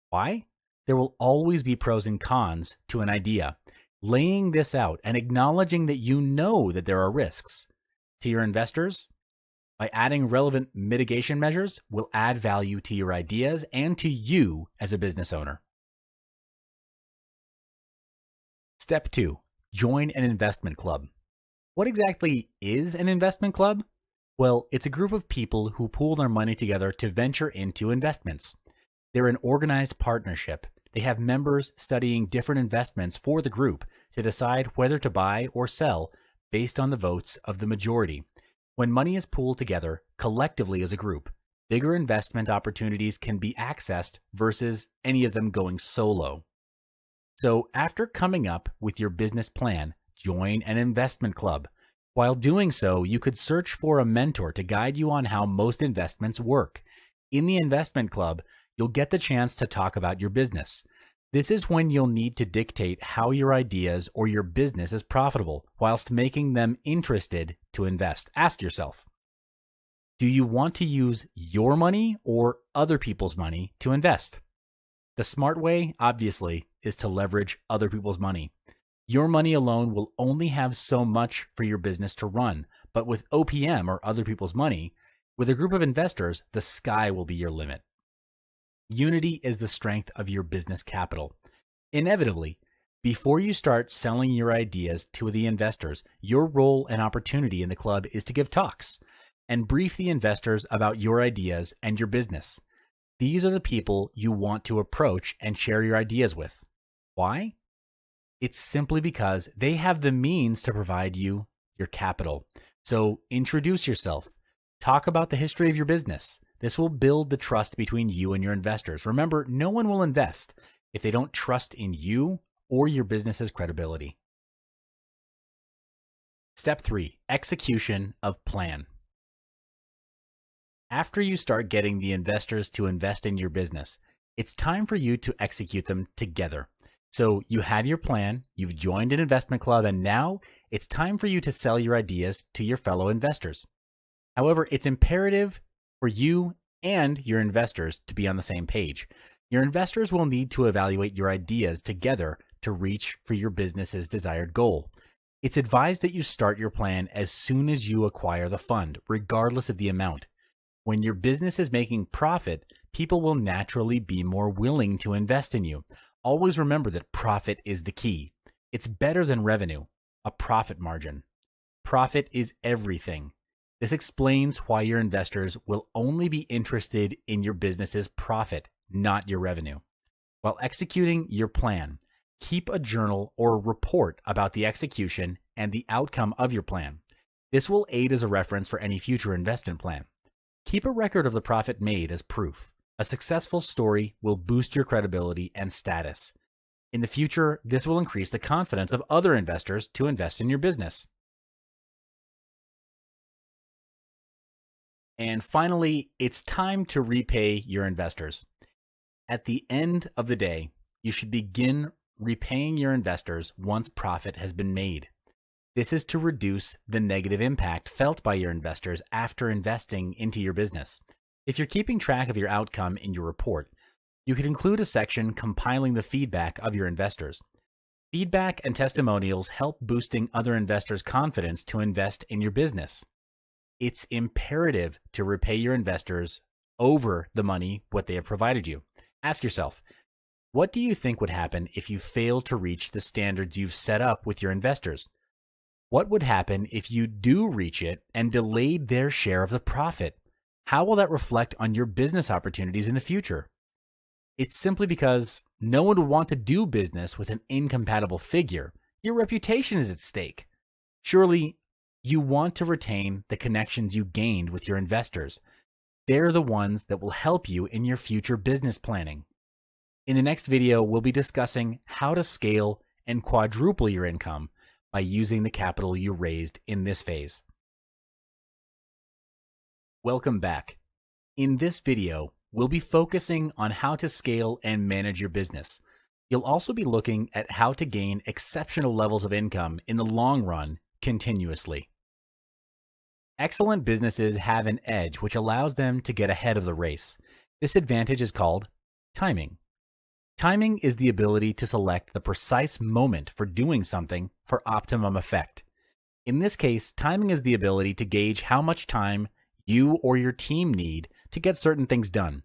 Why? There will always be pros and cons to an idea. Laying this out and acknowledging that you know that there are risks to your investors By adding relevant mitigation measures will add value to your ideas and to you as a business owner. Step 2. Join an investment club. What exactly is an investment club? Well, it's a group of people who pool their money together to venture into investments. They're an organized partnership. They have members studying different investments for the group to decide whether to buy or sell based on the votes of the majority. When money is pooled together collectively as a group, bigger investment opportunities can be accessed versus any of them going solo. So after coming up with your business plan, join an investment club. While doing so, you could search for a mentor to guide you on how most investments work. In the investment club, you'll get the chance to talk about your business. This is when you'll need to dictate how your ideas or your business is profitable, whilst making them interested to invest. Ask yourself, do you want to use your money or other people's money to invest? The smart way, obviously, is to leverage other people's money. Your money alone will only have so much for your business to run, but with OPM or other people's money, with a group of investors, the sky will be your limit. Unity is the strength of your business capital. Inevitably, before you start selling your ideas to the investors, your role and opportunity in the club is to give talks and brief the investors about your ideas and your business. These are the people you want to approach and share your ideas with. Why? It's simply because they have the means to provide you your capital. So introduce yourself. Talk about the history of your business. This will build the trust between you and your investors. Remember, no one will invest if they don't trust in you or your business's credibility. Step 3, execution of plan. After you start getting the investors to invest in your business, it's time for you to execute them together. So you have your plan, you've joined an investment club, and now it's time for you to sell your ideas to your fellow investors. However, it's imperative for you and your investors to be on the same page. Your investors will need to evaluate your ideas together to reach for your business's desired goal. It's advised that you start your plan as soon as you acquire the fund, regardless of the amount. When your business is making profit, people will naturally be more willing to invest in you. Always remember that profit is the key. It's better than revenue, a profit margin. Profit is everything. This explains why your investors will only be interested in your business's profit, not your revenue. While executing your plan, keep a journal or report about the execution and the outcome of your plan. This will aid as a reference for any future investment plan. Keep a record of the profit made as proof. A successful story will boost your credibility and status. In the future, this will increase the confidence of other investors to invest in your business. And finally, it's time to repay your investors. At the end of the day, you should begin repaying your investors once profit has been made. This is to reduce the negative impact felt by your investors after investing into your business. If you're keeping track of your outcome in your report, you could include a section compiling the feedback of your investors. Feedback and testimonials help boosting other investors' confidence to invest in your business. It's imperative to repay your investors over the money what they have provided you. Ask yourself, what do you think would happen if you fail to reach the standards you've set up with your investors? What would happen if you do reach it and delayed their share of the profit? How will that reflect on your business opportunities in the future? It's simply because no one would want to do business with an incompatible figure. Your reputation is at stake. Surely, you want to retain the connections you gained with your investors. They're the ones that will help you in your future business planning. In the next video, we'll be discussing how to scale and quadruple your income by using the capital you raised in this phase. Welcome back. In this video, we'll be focusing on how to scale and manage your business. You'll also be looking at how to gain exceptional levels of income in the long run continuously. Excellent businesses have an edge which allows them to get ahead of the race. This advantage is called timing. Timing is the ability to select the precise moment for doing something for optimum effect. In this case, timing is the ability to gauge how much time you or your team need to get certain things done.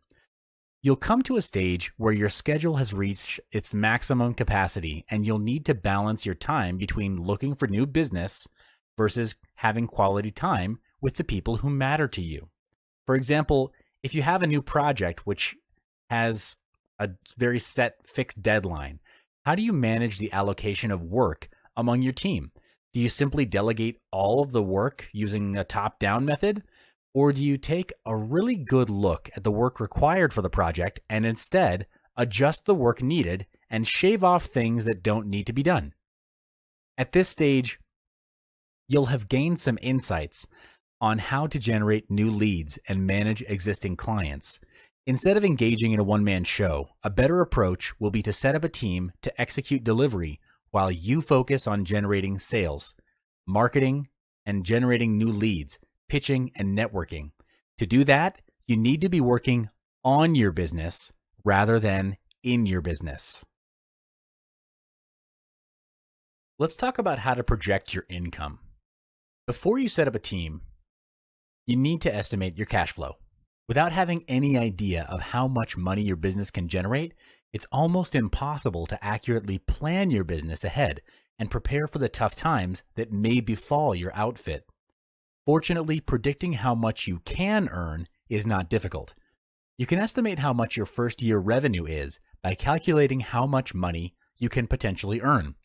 You'll come to a stage where your schedule has reached its maximum capacity and you'll need to balance your time between looking for new business versus having quality time with the people who matter to you. For example, if you have a new project which has a very set fixed deadline, how do you manage the allocation of work among your team? Do you simply delegate all of the work using a top-down method? Or do you take a really good look at the work required for the project and instead adjust the work needed and shave off things that don't need to be done? At this stage, you'll have gained some insights on how to generate new leads and manage existing clients. Instead of engaging in a one-man show, a better approach will be to set up a team to execute delivery while you focus on generating sales, marketing, and generating new leads, pitching, and networking. To do that, you need to be working on your business rather than in your business. Let's talk about how to project your income. Before you set up a team, you need to estimate your cash flow. Without having any idea of how much money your business can generate, it's almost impossible to accurately plan your business ahead and prepare for the tough times that may befall your outfit. Fortunately, predicting how much you can earn is not difficult. You can estimate how much your first year revenue is by calculating how much money you can potentially earn.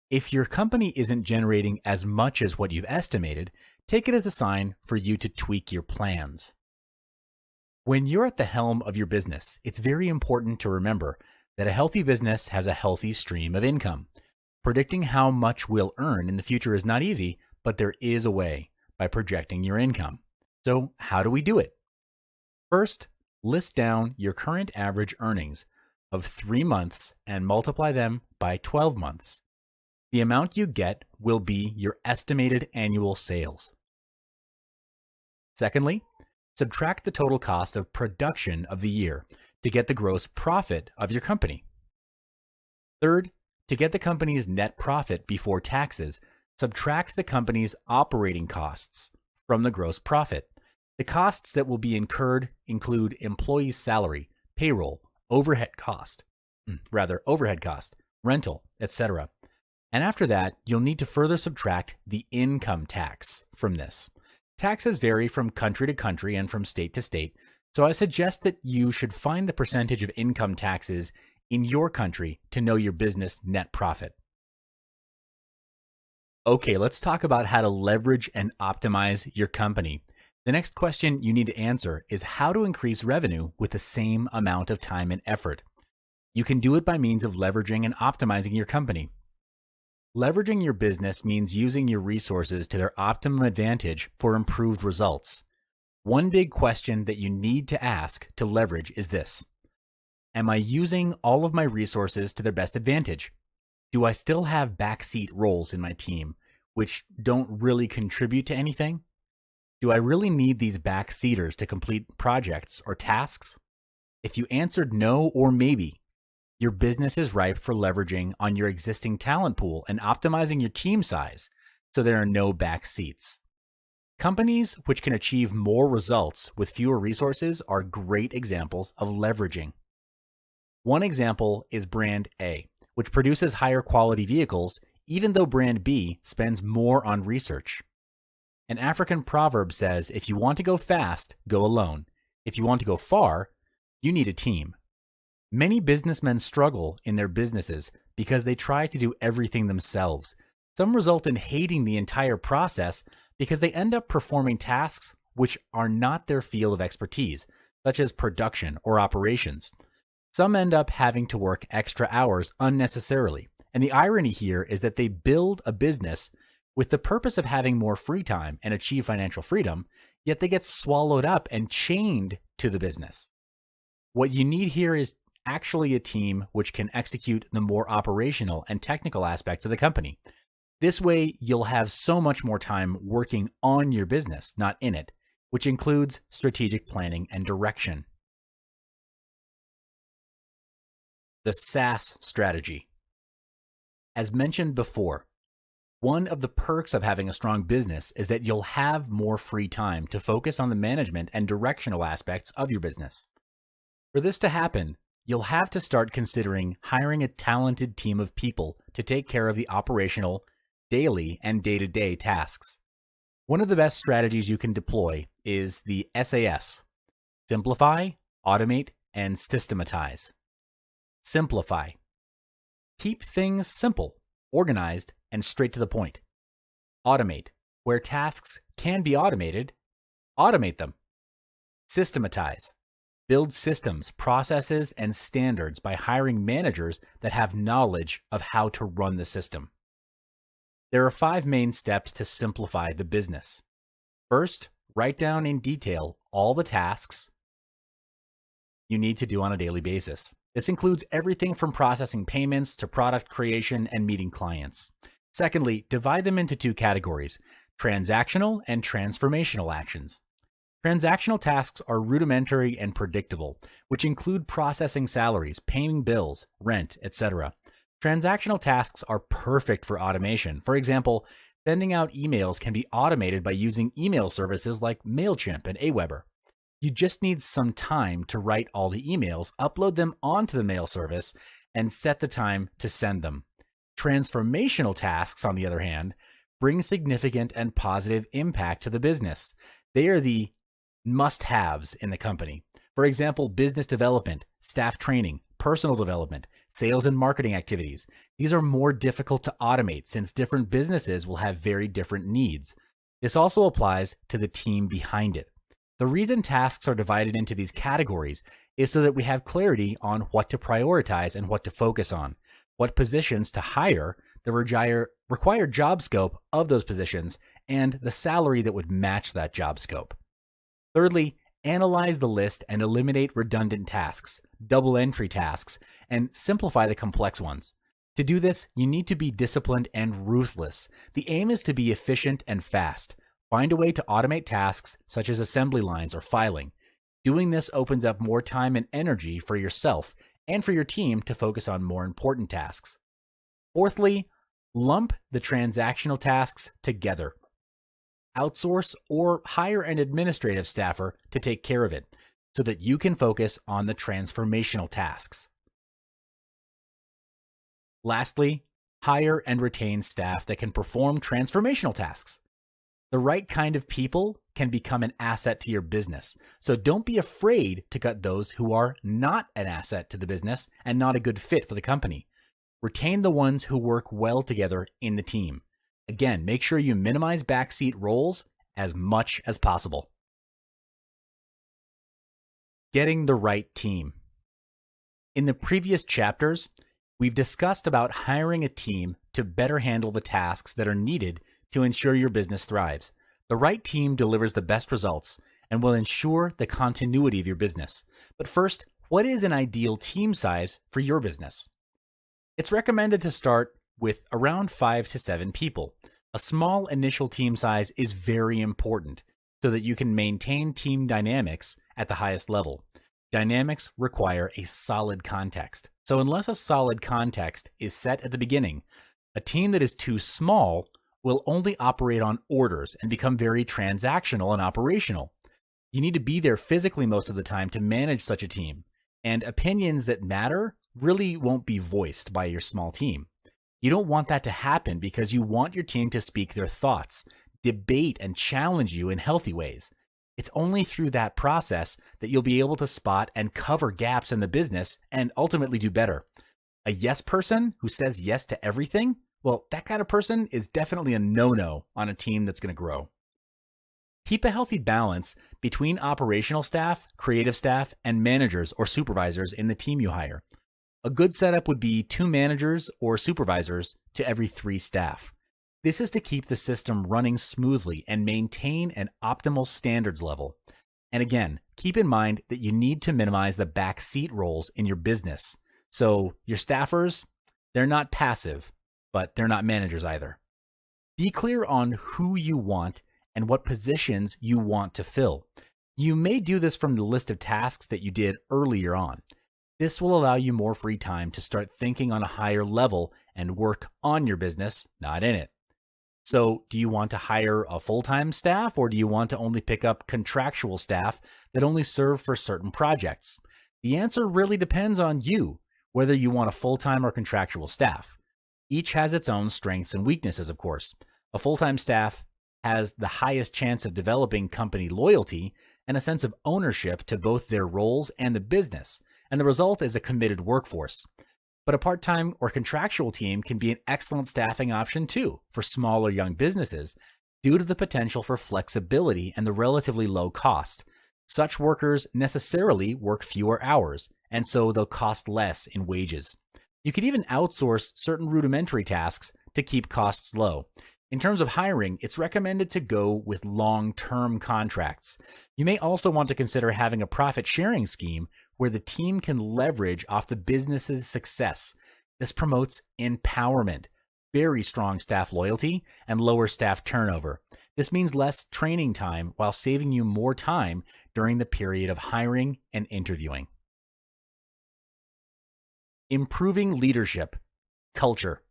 If your company isn't generating as much as what you've estimated, take it as a sign for you to tweak your plans. When you're at the helm of your business, it's very important to remember that a healthy business has a healthy stream of income. Predicting how much we'll earn in the future is not easy, but there is a way by projecting your income. So how do we do it? First, list down your current average earnings of 3 months and multiply them by 12 months. The amount you get will be your estimated annual sales. Secondly, subtract the total cost of production of the year to get the gross profit of your company. Third, to get the company's net profit before taxes, subtract the company's operating costs from the gross profit. The costs that will be incurred include employee salary, payroll, overhead cost, rental, etc. And after that, you'll need to further subtract the income tax from this. Taxes vary from country to country and from state to state, so I suggest that you should find the percentage of income taxes in your country to know your business net profit. Okay, let's talk about how to leverage and optimize your company. The next question you need to answer is how to increase revenue with the same amount of time and effort. You can do it by means of leveraging and optimizing your company. Leveraging your business means using your resources to their optimum advantage for improved results. One big question that you need to ask to leverage is this: am I using all of my resources to their best advantage? Do I still have backseat roles in my team which don't really contribute to anything? Do I really need these backseaters to complete projects or tasks? If you answered no or maybe, your business is ripe for leveraging on your existing talent pool and optimizing your team size so there are no back seats. Companies which can achieve more results with fewer resources are great examples of leveraging. One example is Brand A, which produces higher quality vehicles even though Brand B spends more on research. An African proverb says, if you want to go fast, go alone. If you want to go far, you need a team. Many businessmen struggle in their businesses because they try to do everything themselves. Some result in hating the entire process because they end up performing tasks which are not their field of expertise, such as production or operations. Some end up having to work extra hours unnecessarily, and the irony here is that they build a business with the purpose of having more free time and achieve financial freedom, yet they get swallowed up and chained to the business. What you need here is actually a team which can execute the more operational and technical aspects of the company. This way, you'll have so much more time working on your business, not in it, which includes strategic planning and direction. The SaaS strategy. As mentioned before, One of the perks of having a strong business is that you'll have more free time to focus on the management and directional aspects of your business. For this to happen, you'll have to start considering hiring a talented team of people to take care of the operational, daily, and day-to-day tasks. One of the best strategies you can deploy is the SAS: simplify, automate, and systematize. Simplify. Keep things simple, organized, and straight to the point. Automate. Where tasks can be automated, automate them. Systematize. Build systems, processes, and standards by hiring managers that have knowledge of how to run the system. There are 5 main steps to simplify the business. First, write down in detail all the tasks you need to do on a daily basis. This includes everything from processing payments to product creation and meeting clients. Secondly, divide them into 2 categories: transactional and transformational actions. Transactional tasks are rudimentary and predictable, which include processing salaries, paying bills, rent, etc. Transactional tasks are perfect for automation. For example, sending out emails can be automated by using email services like MailChimp and Aweber. You just need some time to write all the emails, upload them onto the mail service, and set the time to send them. Transformational tasks, on the other hand, bring significant and positive impact to the business. They are the must-haves in the company. For example, business development, staff training, personal development, sales and marketing activities. These are more difficult to automate since different businesses will have very different needs. This also applies to the team behind it. The reason tasks are divided into these categories is so that we have clarity on what to prioritize and what to focus on, what positions to hire, the required job scope of those positions, and the salary that would match that job scope. Thirdly, analyze the list and eliminate redundant tasks, double entry tasks, and simplify the complex ones. To do this, you need to be disciplined and ruthless. The aim is to be efficient and fast. Find a way to automate tasks such as assembly lines or filing. Doing this opens up more time and energy for yourself and for your team to focus on more important tasks. Fourthly, lump the transactional tasks together. Outsource or hire an administrative staffer to take care of it so that you can focus on the transformational tasks. Lastly, hire and retain staff that can perform transformational tasks. The right kind of people can become an asset to your business, so don't be afraid to cut those who are not an asset to the business and not a good fit for the company. Retain the ones who work well together in the team. Again, make sure you minimize backseat roles as much as possible. Getting the right team. In the previous chapters, we've discussed about hiring a team to better handle the tasks that are needed to ensure your business thrives. The right team delivers the best results and will ensure the continuity of your business. But first, what is an ideal team size for your business? It's recommended to start with around 5 to 7 people. A small initial team size is very important so that you can maintain team dynamics at the highest level. Dynamics require a solid context. So unless a solid context is set at the beginning, a team that is too small will only operate on orders and become very transactional and operational. You need to be there physically most of the time to manage such a team, and opinions that matter really won't be voiced by your small team. You don't want that to happen because you want your team to speak their thoughts, debate, and challenge you in healthy ways. It's only through that process that you'll be able to spot and cover gaps in the business and ultimately do better. A yes person who says yes to everything, well, that kind of person is definitely a no-no on a team that's going to grow. Keep a healthy balance between operational staff, creative staff, and managers or supervisors in the team you hire. A good setup would be 2 managers or supervisors to every 3 staff. This is to keep the system running smoothly and maintain an optimal standards level. And again, keep in mind that you need to minimize the backseat roles in your business. So your staffers, they're not passive, but they're not managers either. Be clear on who you want and what positions you want to fill. You may do this from the list of tasks that you did earlier on. This will allow you more free time to start thinking on a higher level and work on your business, not in it. So, do you want to hire a full-time staff, or do you want to only pick up contractual staff that only serve for certain projects? The answer really depends on you, whether you want a full-time or contractual staff. Each has its own strengths and weaknesses, of course. A full-time staff has the highest chance of developing company loyalty and a sense of ownership to both their roles and the business, and the result is a committed workforce. But a part-time or contractual team can be an excellent staffing option too for small or young businesses due to the potential for flexibility and the relatively low cost. Such workers necessarily work fewer hours, and so they'll cost less in wages. You could even outsource certain rudimentary tasks to keep costs low. In terms of hiring, it's recommended to go with long-term contracts. You may also want to consider having a profit-sharing scheme where the team can leverage off the business's success. This promotes empowerment, very strong staff loyalty, and lower staff turnover. This means less training time while saving you more time during the period of hiring and interviewing. Improving leadership, culture.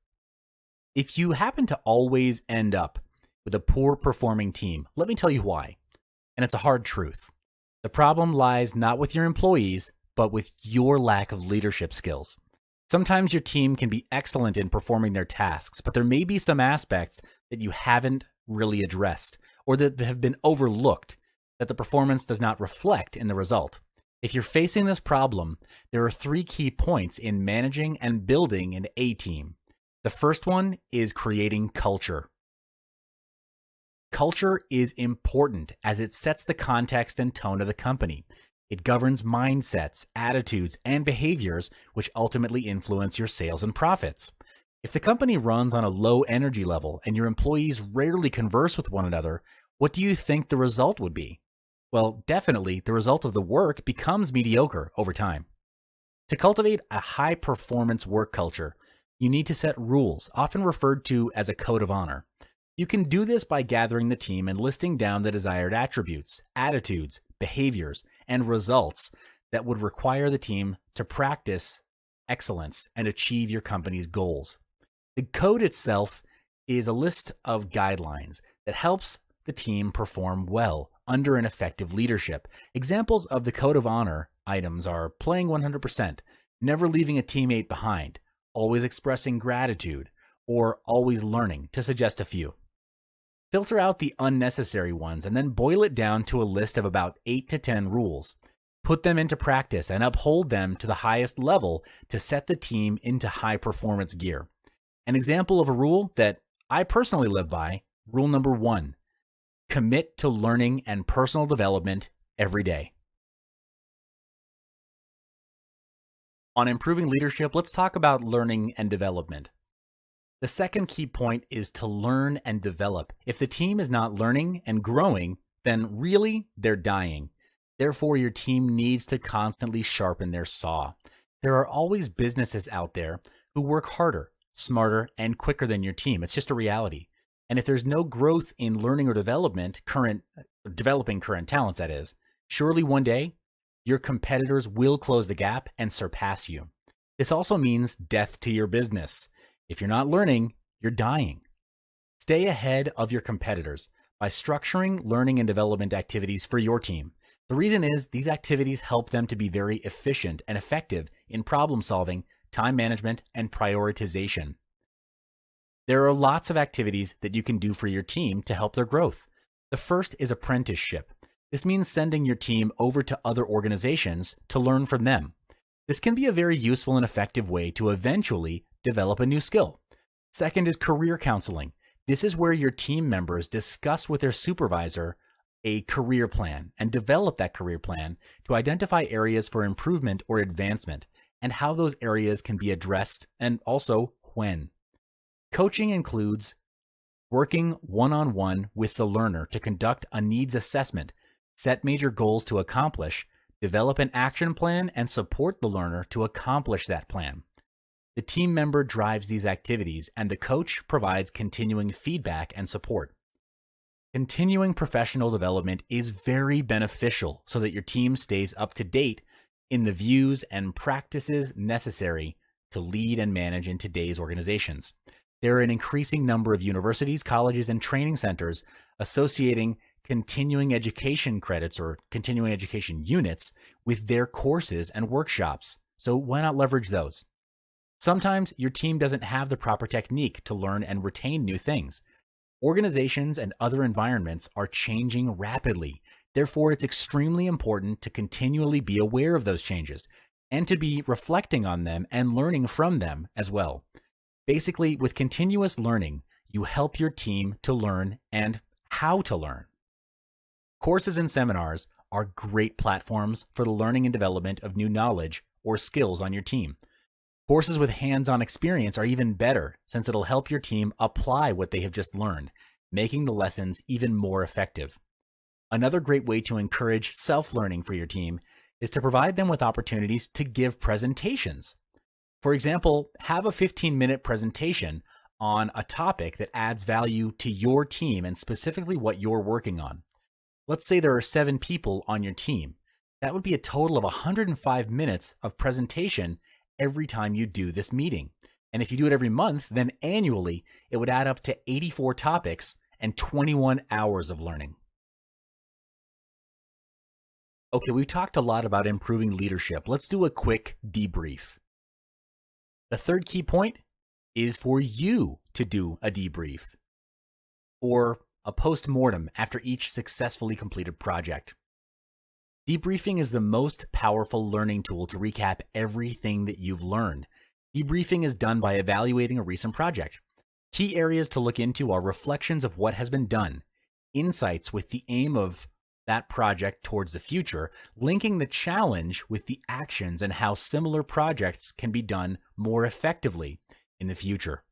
If you happen to always end up with a poor performing team, let me tell you why. And it's a hard truth. The problem lies not with your employees, but with your lack of leadership skills. Sometimes your team can be excellent in performing their tasks, but there may be some aspects that you haven't really addressed or that have been overlooked that the performance does not reflect in the result. If you're facing this problem, there are 3 key points in managing and building an A team. The first one is creating culture. Culture is important as it sets the context and tone of the company. It governs mindsets, attitudes, and behaviors which ultimately influence your sales and profits. If the company runs on a low energy level and your employees rarely converse with one another, what do you think the result would be? Well, definitely the result of the work becomes mediocre over time. To cultivate a high-performance work culture, you need to set rules, often referred to as a code of honor. You can do this by gathering the team and listing down the desired attributes, attitudes, behaviors, and results that would require the team to practice excellence and achieve your company's goals. The code itself is a list of guidelines that helps the team perform well under an effective leadership. Examples of the code of honor items are playing 100%, never leaving a teammate behind, always expressing gratitude, or always learning, to suggest a few. Filter out the unnecessary ones and then boil it down to a list of about 8 to 10 rules. Put them into practice and uphold them to the highest level to set the team into high performance gear. An example of a rule that I personally live by, rule number 1, commit to learning and personal development every day. On improving leadership, let's talk about learning and development. The second key point is to learn and develop. If the team is not learning and growing, then really they're dying. Therefore, your team needs to constantly sharpen their saw. There are always businesses out there who work harder, smarter, and quicker than your team. It's just a reality. And if there's no growth in learning or developing current talents, that is, surely one day your competitors will close the gap and surpass you. This also means death to your business. If you're not learning, you're dying. Stay ahead of your competitors by structuring learning and development activities for your team. The reason is these activities help them to be very efficient and effective in problem solving, time management, and prioritization. There are lots of activities that you can do for your team to help their growth. The first is apprenticeship. This means sending your team over to other organizations to learn from them. This can be a very useful and effective way to eventually develop a new skill. Second is career counseling. This is where your team members discuss with their supervisor a career plan and develop that career plan to identify areas for improvement or advancement and how those areas can be addressed and also when. Coaching includes working one-on-one with the learner to conduct a needs assessment, set major goals to accomplish, develop an action plan, and support the learner to accomplish that plan. The team member drives these activities, and the coach provides continuing feedback and support. Continuing professional development is very beneficial so that your team stays up to date in the views and practices necessary to lead and manage in today's organizations. There are an increasing number of universities, colleges, and training centers associating continuing education credits or continuing education units with their courses and workshops. So why not leverage those? Sometimes your team doesn't have the proper technique to learn and retain new things. Organizations and other environments are changing rapidly. Therefore, it's extremely important to continually be aware of those changes and to be reflecting on them and learning from them as well. Basically, with continuous learning, you help your team to learn and how to learn. Courses and seminars are great platforms for the learning and development of new knowledge or skills on your team. Courses with hands-on experience are even better since it'll help your team apply what they have just learned, making the lessons even more effective. Another great way to encourage self-learning for your team is to provide them with opportunities to give presentations. For example, have a 15-minute presentation on a topic that adds value to your team and specifically what you're working on. Let's say there are 7 people on your team. That would be a total of 105 minutes of presentation every time you do this meeting. And if you do it every month, then annually, it would add up to 84 topics and 21 hours of learning. Okay, we've talked a lot about improving leadership. Let's do a quick debrief. The third key point is for you to do a debrief or a post-mortem after each successfully completed project. Debriefing is the most powerful learning tool to recap everything that you've learned. Debriefing is done by evaluating a recent project. Key areas to look into are reflections of what has been done, insights with the aim of that project towards the future, linking the challenge with the actions and how similar projects can be done more effectively in the future.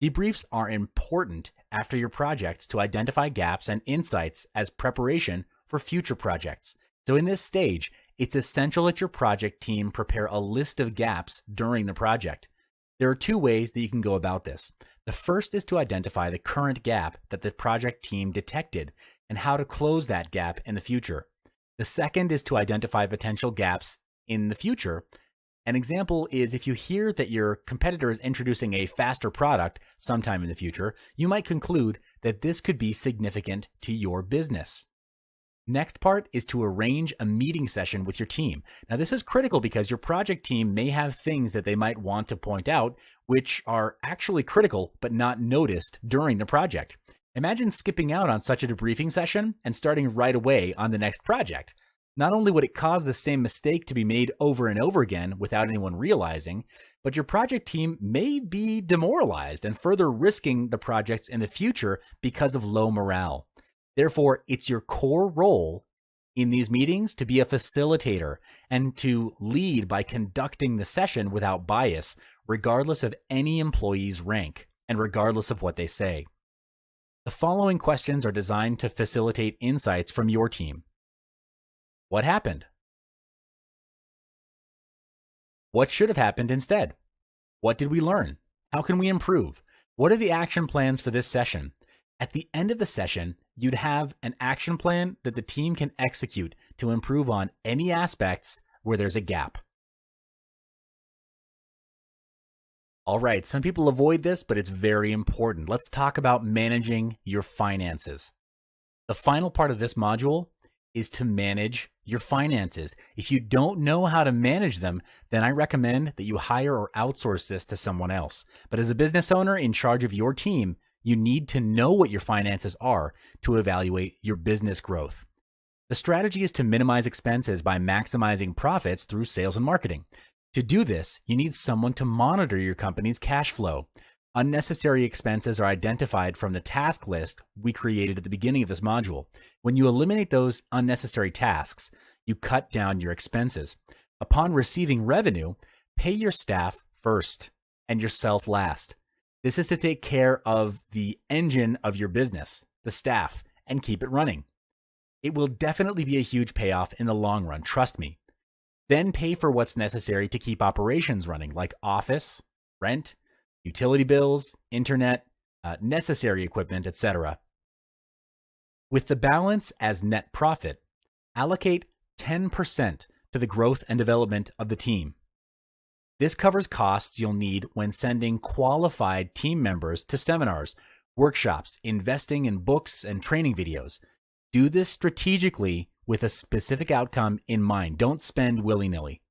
Debriefs are important after your projects to identify gaps and insights as preparation for future projects. So in this stage, it's essential that your project team prepare a list of gaps during the project. There are 2 ways that you can go about this. The first is to identify the current gap that the project team detected and how to close that gap in the future. The second is to identify potential gaps in the future. An example is if you hear that your competitor is introducing a faster product sometime in the future, you might conclude that this could be significant to your business. Next part is to arrange a meeting session with your team. Now, this is critical because your project team may have things that they might want to point out, which are actually critical but not noticed during the project. Imagine skipping out on such a debriefing session and starting right away on the next project. Not only would it cause the same mistake to be made over and over again without anyone realizing, but your project team may be demoralized and further risking the projects in the future because of low morale. Therefore, it's your core role in these meetings to be a facilitator and to lead by conducting the session without bias, regardless of any employee's rank and regardless of what they say. The following questions are designed to facilitate insights from your team. What happened? What should have happened instead? What did we learn? How can we improve? What are the action plans for this session? At the end of the session, you'd have an action plan that the team can execute to improve on any aspects where there's a gap. All right, some people avoid this, but it's very important. Let's talk about managing your finances. The final part of this module is to manage your finances. If you don't know how to manage them, then I recommend that you hire or outsource this to someone else. But as a business owner in charge of your team, you need to know what your finances are to evaluate your business growth. The strategy is to minimize expenses by maximizing profits through sales and marketing. To do this, you need someone to monitor your company's cash flow. Unnecessary expenses are identified from the task list we created at the beginning of this module. When you eliminate those unnecessary tasks, you cut down your expenses. Upon receiving revenue, pay your staff first and yourself last. This is to take care of the engine of your business, the staff, and keep it running. It will definitely be a huge payoff in the long run, trust me. Then pay for what's necessary to keep operations running, like office, rent, utility bills, internet, necessary equipment, etc. With the balance as net profit, allocate 10% to the growth and development of the team. This covers costs you'll need when sending qualified team members to seminars, workshops, investing in books and training videos. Do this strategically with a specific outcome in mind. Don't spend willy-nilly.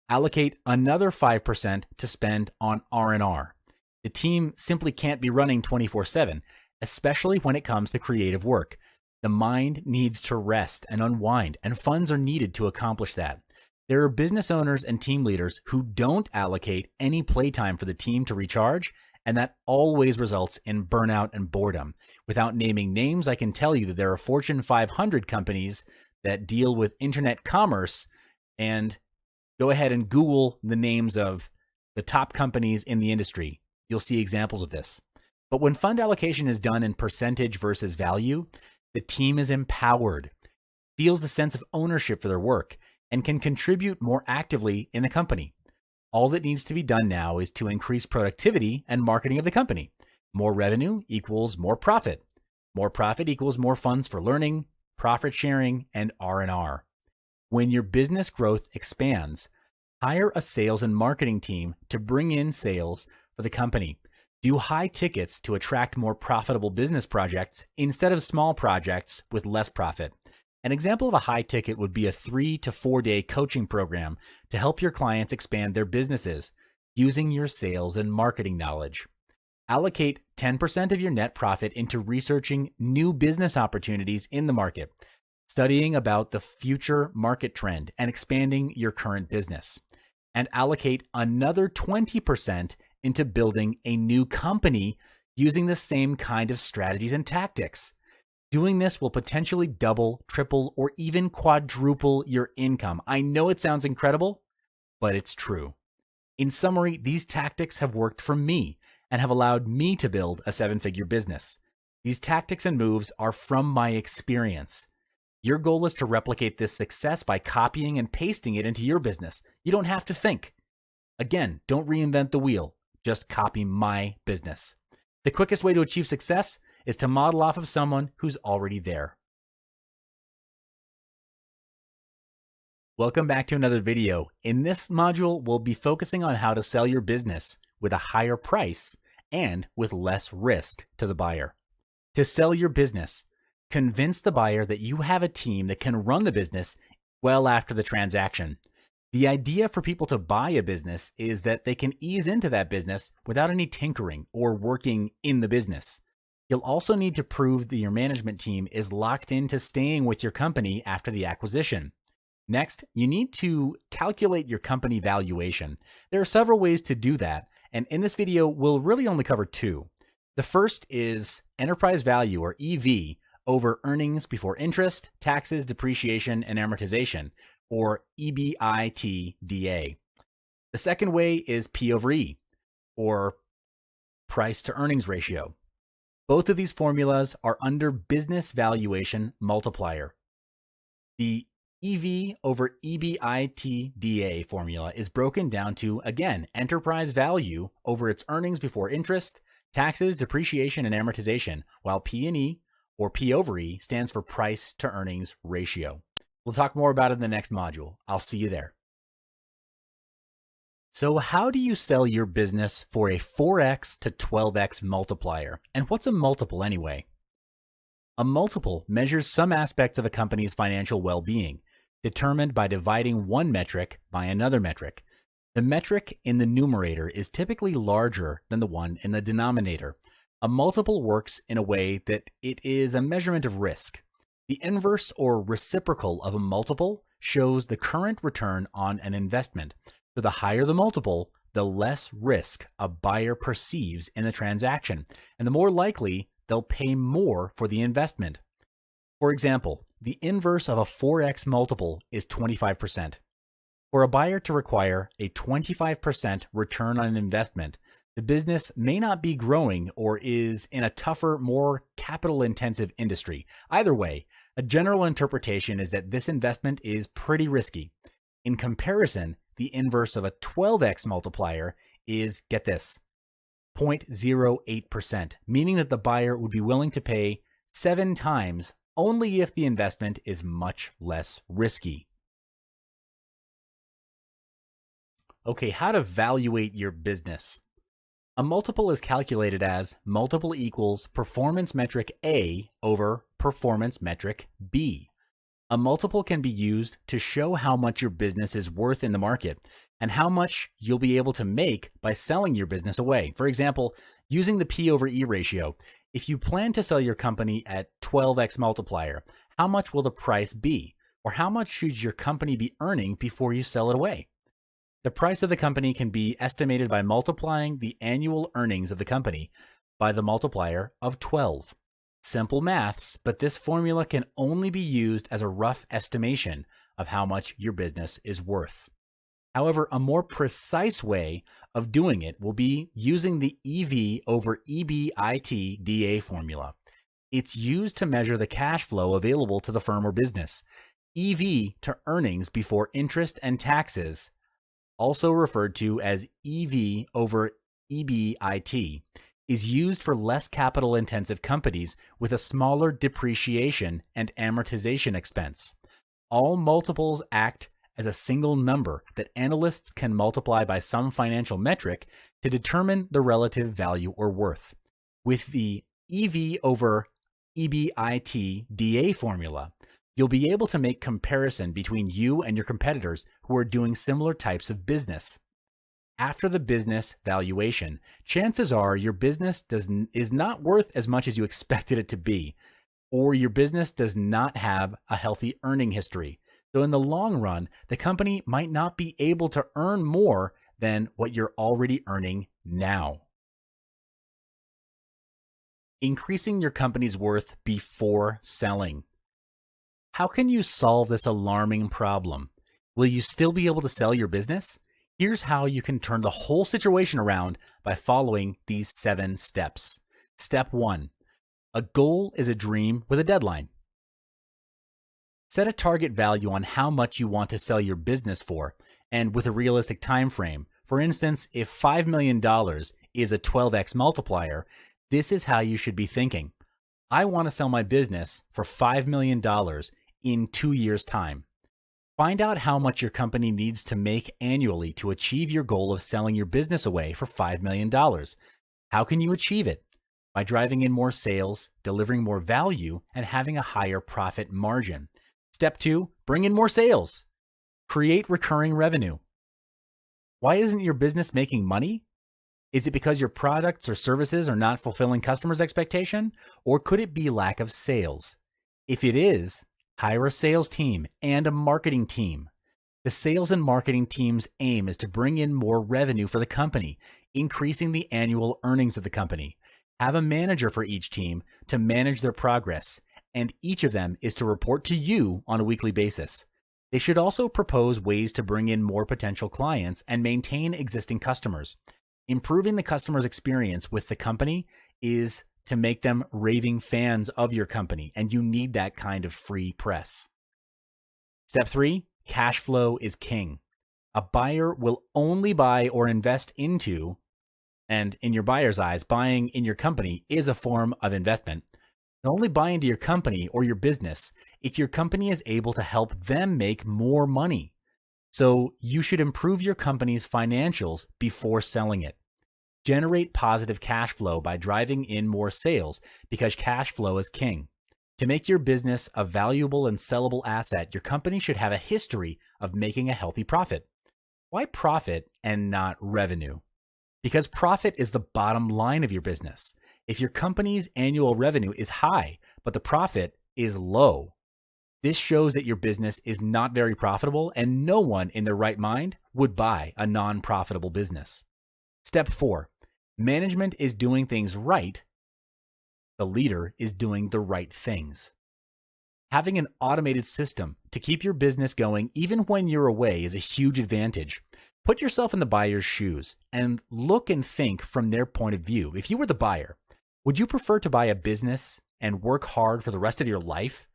Allocate another 5% to spend on R&R. The team simply can't be running 24/7, especially when it comes to creative work. The mind needs to rest and unwind, and funds are needed to accomplish that. There are business owners and team leaders who don't allocate any playtime for the team to recharge, and that always results in burnout and boredom. Without naming names, I can tell you that there are Fortune 500 companies that deal with internet commerce, and go ahead and Google the names of the top companies in the industry. You'll see examples of this. But when fund allocation is done in percentage versus value, the team is empowered, feels the sense of ownership for their work, and can contribute more actively in the company. All that needs to be done now is to increase productivity and marketing of the company. More revenue equals more profit. More profit equals more funds for learning, profit sharing, and R&R. When your business growth expands, hire a sales and marketing team to bring in sales for the company. Do high tickets to attract more profitable business projects instead of small projects with less profit. An example of a high ticket would be a 3 to 4 day coaching program to help your clients expand their businesses using your sales and marketing knowledge. Allocate 10% of your net profit into researching new business opportunities in the market, studying about the future market trend, and expanding your current business. And allocate another 20% into building a new company using the same kind of strategies and tactics. Doing this will potentially double, triple, or even quadruple your income. I know it sounds incredible, but it's true. In summary, these tactics have worked for me and have allowed me to build a 7-figure business. These tactics and moves are from my experience. Your goal is to replicate this success by copying and pasting it into your business. You don't have to think. Again, don't reinvent the wheel. Just copy my business. The quickest way to achieve success is to model off of someone who's already there. Welcome back to another video. In this module, we'll be focusing on how to sell your business with a higher price and with less risk to the buyer. To sell your business, convince the buyer that you have a team that can run the business well after the transaction. The idea for people to buy a business is that they can ease into that business without any tinkering or working in the business. You'll also need to prove that your management team is locked into staying with your company after the acquisition. Next, you need to calculate your company valuation. There are several ways to do that, and in this video, we'll really only cover two. The first is enterprise value, or EV, over earnings before interest, taxes, depreciation, and amortization, or EBITDA. The second way is P over E, or price to earnings ratio. Both of these formulas are under business valuation multiplier. The EV over EBITDA formula is broken down to, again, enterprise value over its earnings before interest, taxes, depreciation, and amortization, while P&E, or P over E, stands for price to earnings ratio. We'll talk more about it in the next module. I'll see you there. So how do you sell your business for a 4x to 12x multiplier? And what's a multiple anyway? A multiple measures some aspects of a company's financial well-being, determined by dividing one metric by another metric. The metric in the numerator is typically larger than the one in the denominator. A multiple works in a way that it is a measurement of risk. The inverse or reciprocal of a multiple shows the current return on an investment. So the higher the multiple, the less risk a buyer perceives in the transaction, and the more likely they'll pay more for the investment. For example, the inverse of a 4x multiple is 25%. For a buyer to require a 25% return on an investment, the business may not be growing or is in a tougher, more capital-intensive industry. Either way, a general interpretation is that this investment is pretty risky. In comparison, the inverse of a 12x multiplier is, get this, 0.08%, meaning that the buyer would be willing to pay 7 times only if the investment is much less risky. Okay, how to evaluate your business. A multiple is calculated as multiple equals performance metric A over performance metric B. A multiple can be used to show how much your business is worth in the market and how much you'll be able to make by selling your business away. For example, using the P over E ratio, if you plan to sell your company at 12x multiplier, how much will the price be? Or how much should your company be earning before you sell it away? The price of the company can be estimated by multiplying the annual earnings of the company by the multiplier of 12. Simple maths, but this formula can only be used as a rough estimation of how much your business is worth. However, a more precise way of doing it will be using the EV over EBIT DA formula. It's used to measure the cash flow available to the firm or business. EV to earnings before interest and taxes, also referred to as EV over EBIT, is used for less capital-intensive companies with a smaller depreciation and amortization expense. All multiples act as a single number that analysts can multiply by some financial metric to determine the relative value or worth. With the EV over EBIT DA formula, you'll be able to make comparison between you and your competitors who are doing similar types of business. After the business valuation, chances are your business is not worth as much as you expected it to be, or your business does not have a healthy earning history. So in the long run, the company might not be able to earn more than what you're already earning now. Increasing your company's worth before selling. How can you solve this alarming problem? Will you still be able to sell your business? Here's how you can turn the whole situation around by following these 7 steps. Step 1. A goal is a dream with a deadline. Set a target value on how much you want to sell your business for, and with a realistic time frame. For instance, if $5 million is a 12x multiplier, this is how you should be thinking. I want to sell my business for $5 million in 2 years' time. Find out how much your company needs to make annually to achieve your goal of selling your business away for $5 million. How can you achieve it? By driving in more sales, delivering more value, and having a higher profit margin. Step 2, bring in more sales. Create recurring revenue. Why isn't your business making money? Is it because your products or services are not fulfilling customers' expectation? Or could it be lack of sales? If it is, hire a sales team and a marketing team. The sales and marketing team's aim is to bring in more revenue for the company, increasing the annual earnings of the company. Have a manager for each team to manage their progress, and each of them is to report to you on a weekly basis. They should also propose ways to bring in more potential clients and maintain existing customers. Improving the customer's experience with the company is to make them raving fans of your company, and you need that kind of free press. Step 3, cash flow is king. A buyer will only buy or invest into, and in your buyer's eyes, buying in your company is a form of investment. They'll only buy into your company or your business if your company is able to help them make more money. So you should improve your company's financials before selling it. Generate positive cash flow by driving in more sales because cash flow is king. To make your business a valuable and sellable asset, your company should have a history of making a healthy profit. Why profit and not revenue? Because profit is the bottom line of your business. If your company's annual revenue is high, but the profit is low, this shows that your business is not very profitable and no one in their right mind would buy a non-profitable business. Step 4, management is doing things right. The leader is doing the right things. Having an automated system to keep your business going even when you're away is a huge advantage. Put yourself in the buyer's shoes and look and think from their point of view. If you were the buyer, would you prefer to buy a business and work hard for the rest of your life,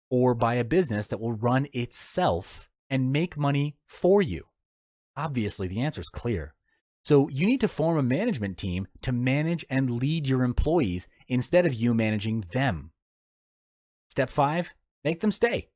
or buy a business that will run itself and make money for you? Obviously, the answer is clear. So you need to form a management team to manage and lead your employees instead of you managing them. Step 5, make them stay.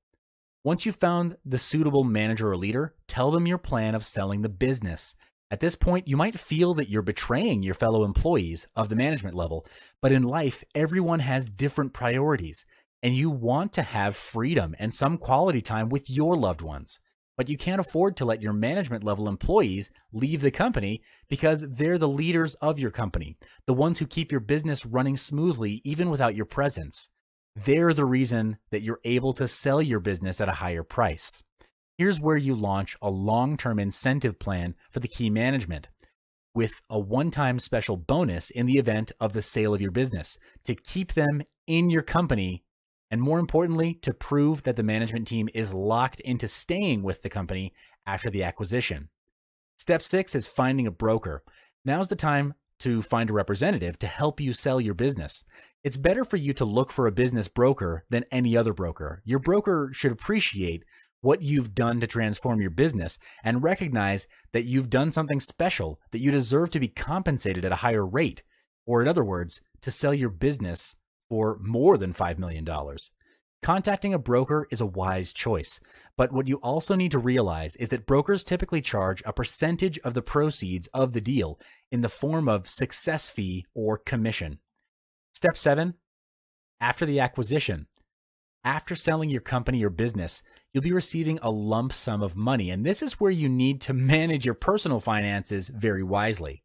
Once you've found the suitable manager or leader, tell them your plan of selling the business. At this point, you might feel that you're betraying your fellow employees of the management level, but in life, everyone has different priorities, and you want to have freedom and some quality time with your loved ones. But you can't afford to let your management level employees leave the company because they're the leaders of your company, the ones who keep your business running smoothly even without your presence. They're the reason that you're able to sell your business at a higher price. Here's where you launch a long-term incentive plan for the key management with a one-time special bonus in the event of the sale of your business to keep them in your company, and more importantly, to prove that the management team is locked into staying with the company after the acquisition. Step 6 is finding a broker. Now's the time to find a representative to help you sell your business. It's better for you to look for a business broker than any other broker. Your broker should appreciate what you've done to transform your business and recognize that you've done something special, that you deserve to be compensated at a higher rate, or in other words, to sell your business for more than $5 million. Contacting a broker is a wise choice, but what you also need to realize is that brokers typically charge a percentage of the proceeds of the deal in the form of success fee or commission. Step 7, after the acquisition. After selling your company or business, you'll be receiving a lump sum of money, and this is where you need to manage your personal finances very wisely.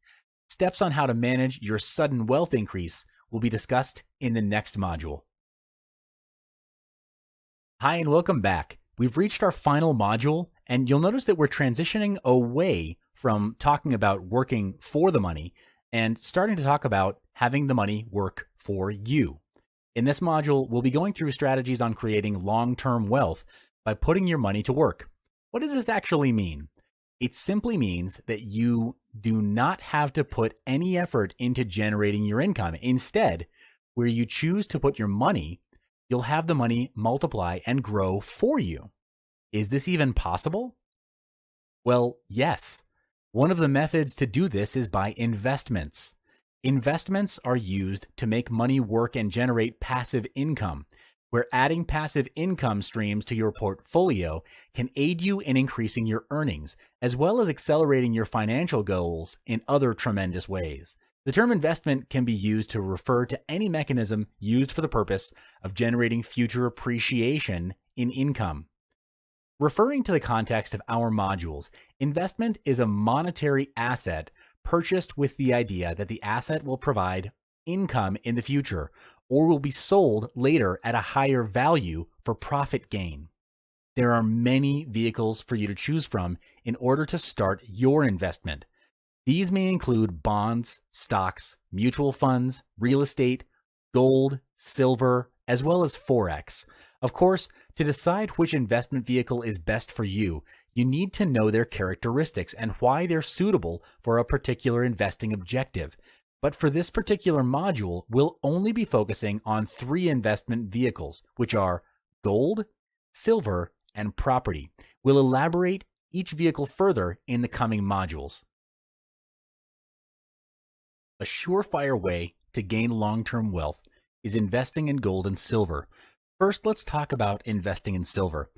Steps on how to manage your sudden wealth increase will be discussed in the next module. Hi, and welcome back. We've reached our final module, and you'll notice that we're transitioning away from talking about working for the money and starting to talk about having the money work for you. In this module, we'll be going through strategies on creating long-term wealth by putting your money to work. What does this actually mean? It simply means that you do not have to put any effort into generating your income. Instead, where you choose to put your money, you'll have the money multiply and grow for you. Is this even possible? Well, yes. One of the methods to do this is by investments. Investments are used to make money work and generate passive income, where adding passive income streams to your portfolio can aid you in increasing your earnings, as well as accelerating your financial goals in other tremendous ways. The term investment can be used to refer to any mechanism used for the purpose of generating future appreciation in income. Referring to the context of our modules, investment is a monetary asset purchased with the idea that the asset will provide income in the future or will be sold later at a higher value for profit gain. There are many vehicles for you to choose from in order to start your investment. These may include bonds, stocks, mutual funds, real estate, gold, silver, as well as Forex. Of course, to decide which investment vehicle is best for you, you need to know their characteristics and why they're suitable for a particular investing objective. But for this particular module, we'll only be focusing on 3 investment vehicles, which are gold, silver, and property. We'll elaborate each vehicle further in the coming modules. A surefire way to gain long-term wealth is investing in gold and silver. First, let's talk about investing in silver.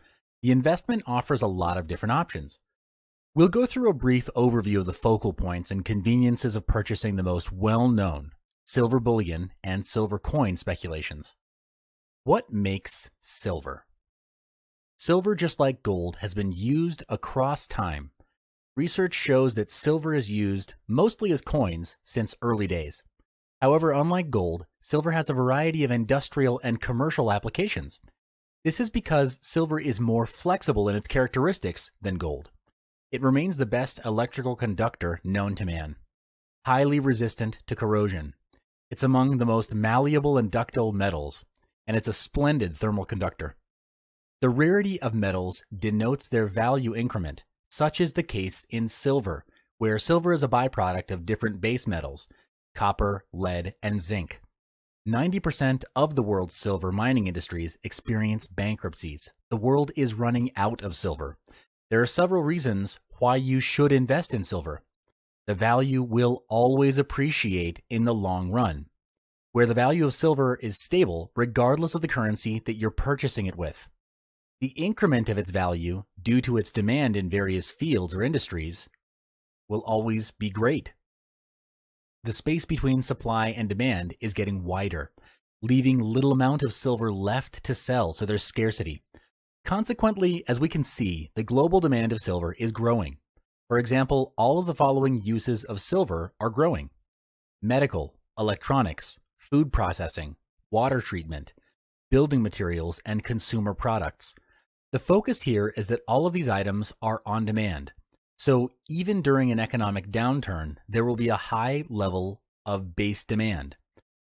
The investment offers a lot of different options. We'll go through a brief overview of the focal points and conveniences of purchasing the most well-known silver bullion and silver coin speculations. What makes silver? Silver, just like gold, has been used across time. Research shows that silver is used mostly as coins since early days. However, unlike gold, silver has a variety of industrial and commercial applications. This is because silver is more flexible in its characteristics than gold. It remains the best electrical conductor known to man, highly resistant to corrosion. It's among the most malleable and ductile metals, and it's a splendid thermal conductor. The rarity of metals denotes their value increment. Such is the case in silver, where silver is a byproduct of different base metals, copper, lead, and zinc. 90% of the world's silver mining industries experience bankruptcies. The world is running out of silver. There are several reasons why you should invest in silver. The value will always appreciate in the long run, where the value of silver is stable regardless of the currency that you're purchasing it with. The increment of its value, due to its demand in various fields or industries, will always be great. The space between supply and demand is getting wider, leaving little amount of silver left to sell, so there's scarcity. Consequently, as we can see, the global demand of silver is growing. For example, all of the following uses of silver are growing: medical, electronics, food processing, water treatment, building materials, and consumer products. The focus here is that all of these items are on demand. So even during an economic downturn, there will be a high level of base demand.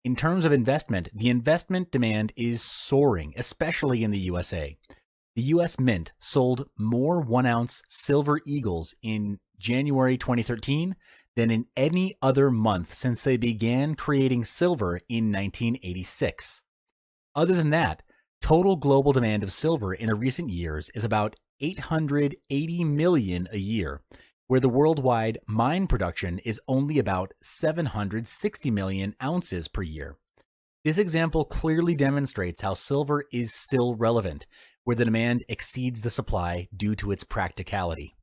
In terms of investment, the investment demand is soaring, especially in the USA. The US Mint sold more 1-ounce silver eagles in January 2013 than in any other month since they began creating silver in 1986. Other than that, total global demand of silver in the recent years is about 880 million a year, where the worldwide mine production is only about 760 million ounces per year. This example clearly demonstrates how silver is still relevant, where the demand exceeds the supply due to its practicality.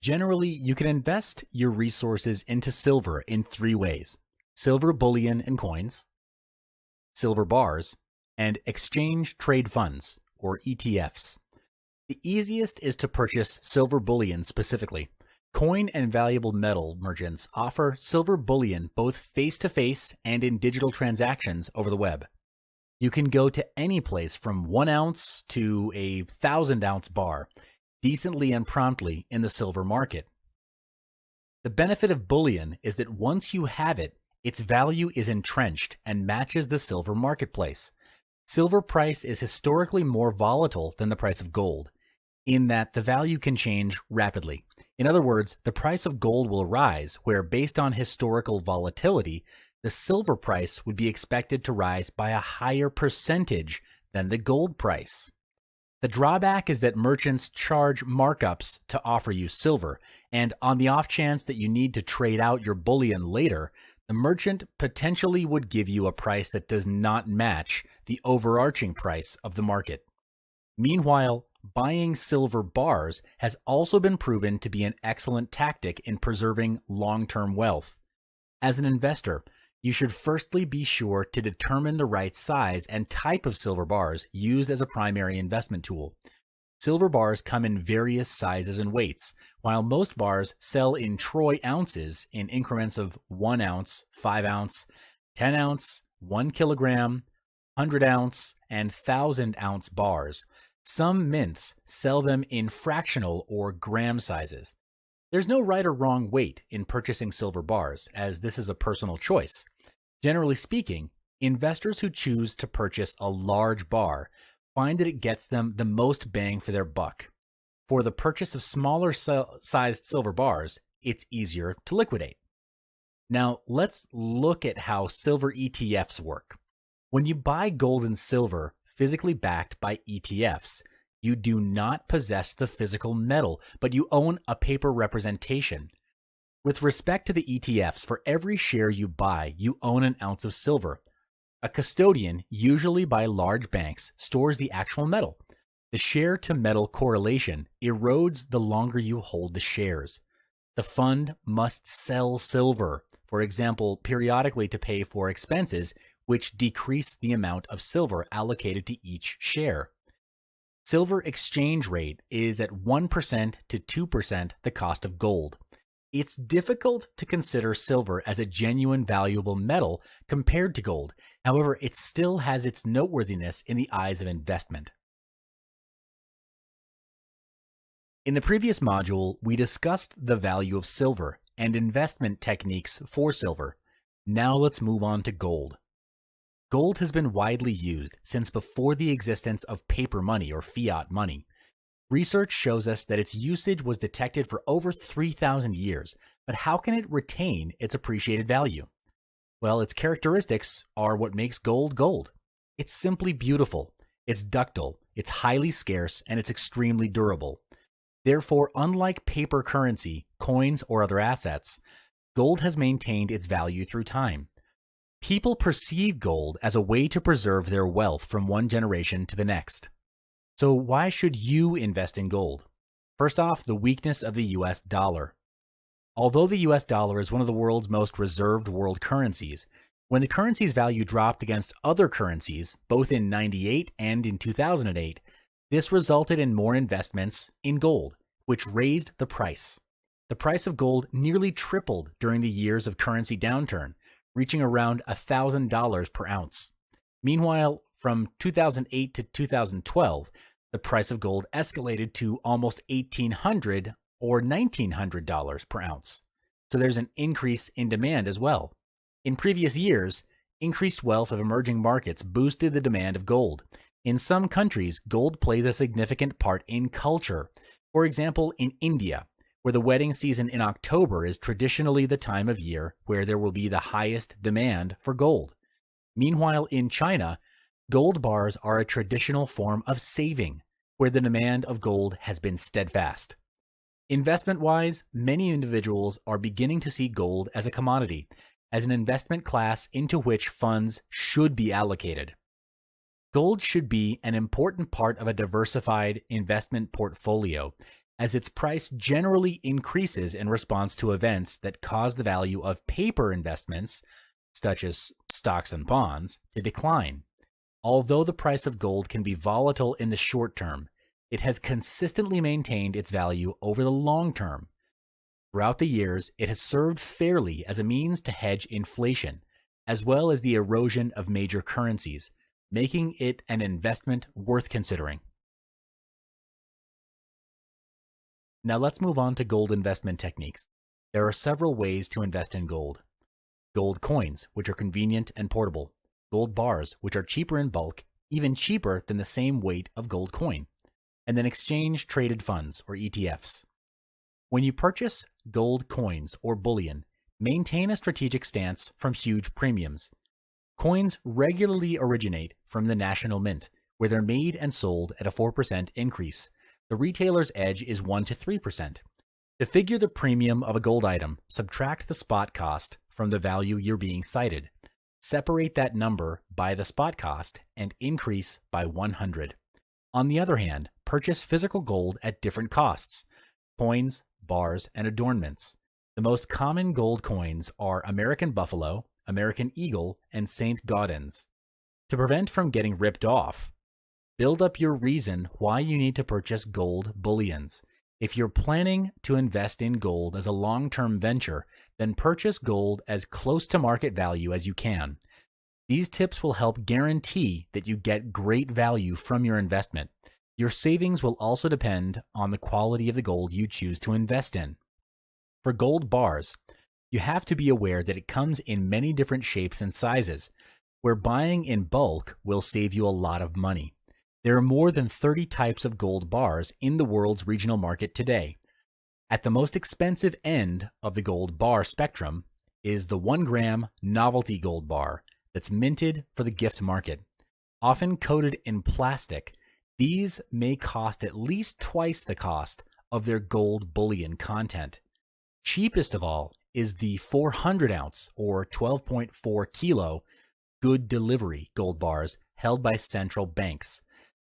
Generally, you can invest your resources into silver in 3 ways: silver bullion and coins, silver bars, and exchange trade funds, or ETFs. The easiest is to purchase silver bullion specifically. Coin and valuable metal merchants offer silver bullion both face-to-face and in digital transactions over the web. You can go to any place from 1 ounce to a 1,000-ounce bar, decently and promptly in the silver market. The benefit of bullion is that once you have it, its value is entrenched and matches the silver marketplace. Silver price is historically more volatile than the price of gold, in that the value can change rapidly. In other words, the price of gold will rise, where based on historical volatility, the silver price would be expected to rise by a higher percentage than the gold price. The drawback is that merchants charge markups to offer you silver, and on the off chance that you need to trade out your bullion later, the merchant potentially would give you a price that does not match the overarching price of the market. Meanwhile, buying silver bars has also been proven to be an excellent tactic in preserving long-term wealth. As an investor, you should firstly be sure to determine the right size and type of silver bars used as a primary investment tool. Silver bars come in various sizes and weights, while most bars sell in troy ounces in increments of 1 ounce, 5 ounce, 10 ounce, 1 kilogram, 100 ounce, and 1,000 ounce bars. Some mints sell them in fractional or gram sizes. There's no right or wrong weight in purchasing silver bars, as this is a personal choice. Generally speaking, investors who choose to purchase a large bar find that it gets them the most bang for their buck. For the purchase of smaller sized silver bars, it's easier to liquidate. Now, let's look at how silver ETFs work. When you buy gold and silver physically backed by ETFs, you do not possess the physical metal, but you own a paper representation. With respect to the ETFs, for every share you buy, you own an ounce of silver. A custodian, usually by large banks, stores the actual metal. The share-to-metal correlation erodes the longer you hold the shares. The fund must sell silver, for example, periodically to pay for expenses, which decrease the amount of silver allocated to each share. Silver exchange rate is at 1% to 2% the cost of gold. It's difficult to consider silver as a genuine valuable metal compared to gold. However, it still has its noteworthiness in the eyes of investment. In the previous module, we discussed the value of silver and investment techniques for silver. Now let's move on to gold. Gold has been widely used since before the existence of paper money or fiat money. Research shows us that its usage was detected for over 3,000 years, but how can it retain its appreciated value? Well, its characteristics are what makes gold gold. It's simply beautiful, it's ductile, it's highly scarce, and it's extremely durable. Therefore, unlike paper currency, coins, or other assets, gold has maintained its value through time. People perceive gold as a way to preserve their wealth from one generation to the next. So why should you invest in gold? First off, the weakness of the US dollar. Although the US dollar is one of the world's most reserved world currencies, when the currency's value dropped against other currencies, both in 98 and in 2008, this resulted in more investments in gold, which raised the price. The price of gold nearly tripled during the years of currency downturn, reaching around $1,000 per ounce. Meanwhile, from 2008 to 2012, the price of gold escalated to almost $1,800 or $1,900 per ounce. So there's an increase in demand as well. In previous years, increased wealth of emerging markets boosted the demand of gold. In some countries, gold plays a significant part in culture. For example, in India, where the wedding season in October is traditionally the time of year where there will be the highest demand for gold. Meanwhile, in China, gold bars are a traditional form of saving, where the demand of gold has been steadfast. Investment-wise, many individuals are beginning to see gold as a commodity, as an investment class into which funds should be allocated. Gold should be an important part of a diversified investment portfolio, as its price generally increases in response to events that cause the value of paper investments, such as stocks and bonds, to decline. Although the price of gold can be volatile in the short term, it has consistently maintained its value over the long term. Throughout the years, it has served fairly as a means to hedge inflation, as well as the erosion of major currencies, making it an investment worth considering. Now let's move on to gold investment techniques. There are several ways to invest in gold. Gold coins, which are convenient and portable. Gold bars, which are cheaper in bulk, even cheaper than the same weight of gold coin. And then exchange-traded funds, or ETFs. When you purchase gold coins or bullion, maintain a strategic stance from huge premiums. Coins regularly originate from the National Mint, where they're made and sold at a 4% increase. The retailer's edge is 1 to 3%. To figure the premium of a gold item, subtract the spot cost from the value you're being cited. Separate that number by the spot cost and increase by 100. On the other hand, purchase physical gold at different costs: coins, bars, and adornments. The most common gold coins are American Buffalo, American Eagle, and St. Gaudens. To prevent from getting ripped off, build up your reason why you need to purchase gold bullions. If you're planning to invest in gold as a long-term venture, then purchase gold as close to market value as you can. These tips will help guarantee that you get great value from your investment. Your savings will also depend on the quality of the gold you choose to invest in. For gold bars, you have to be aware that it comes in many different shapes and sizes, where buying in bulk will save you a lot of money. There are more than 30 types of gold bars in the world's regional market today. At the most expensive end of the gold bar spectrum is the 1-gram novelty gold bar that's minted for the gift market. Often coated in plastic, these may cost at least twice the cost of their gold bullion content. Cheapest of all is the 400-ounce or 12.4 kilo good delivery gold bars held by central banks.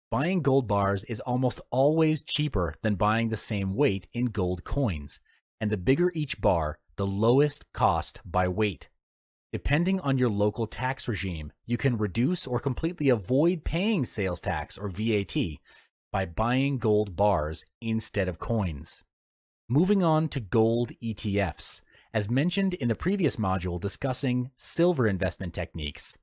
Buying gold bars is almost always cheaper than buying the same weight in gold coins, and the bigger each bar, the lowest cost by weight. Depending on your local tax regime, you can reduce or completely avoid paying sales tax or VAT by buying gold bars instead of coins. Moving on to gold ETFs. As mentioned in the previous module discussing silver investment techniques,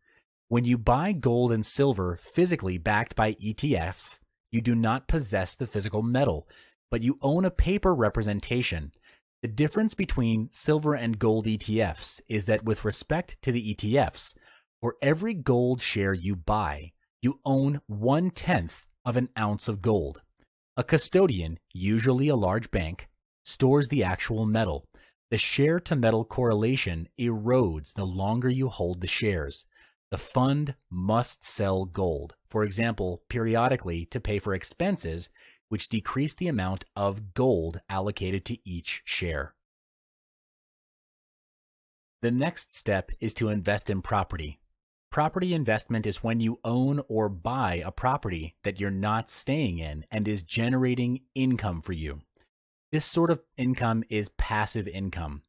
when you buy gold and silver physically backed by ETFs, you do not possess the physical metal, but you own a paper representation. The difference between silver and gold ETFs is that with respect to the ETFs, for every gold share you buy, you own 1/10 of an ounce of gold. A custodian, usually a large bank, stores the actual metal. The share-to-metal correlation erodes the longer you hold the shares. The fund must sell gold, for example, periodically to pay for expenses, which decrease the amount of gold allocated to each share. The next step is to invest in property. Property investment is when you own or buy a property that you're not staying in and is generating income for you. This sort of income is passive income.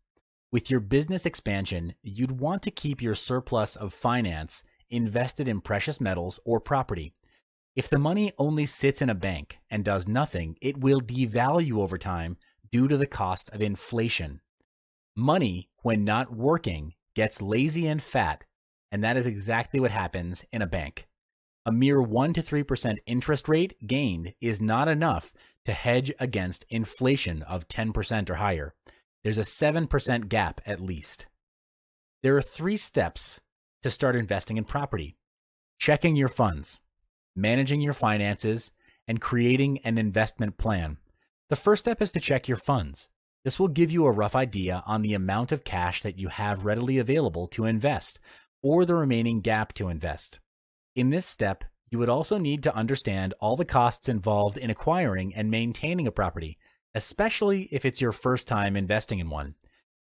With your business expansion, you'd want to keep your surplus of finance invested in precious metals or property. If the money only sits in a bank and does nothing, it will devalue over time due to the cost of inflation. Money, when not working, gets lazy and fat, and that is exactly what happens in a bank. A mere 1 to 3% interest rate gained is not enough to hedge against inflation of 10% or higher. There's a 7% gap at least. There are 3 steps to start investing in property: checking your funds, managing your finances, and creating an investment plan. The first step is to check your funds. This will give you a rough idea on the amount of cash that you have readily available to invest, or the remaining gap to invest. In this step, you would also need to understand all the costs involved in acquiring and maintaining a property, especially if it's your first time investing in one.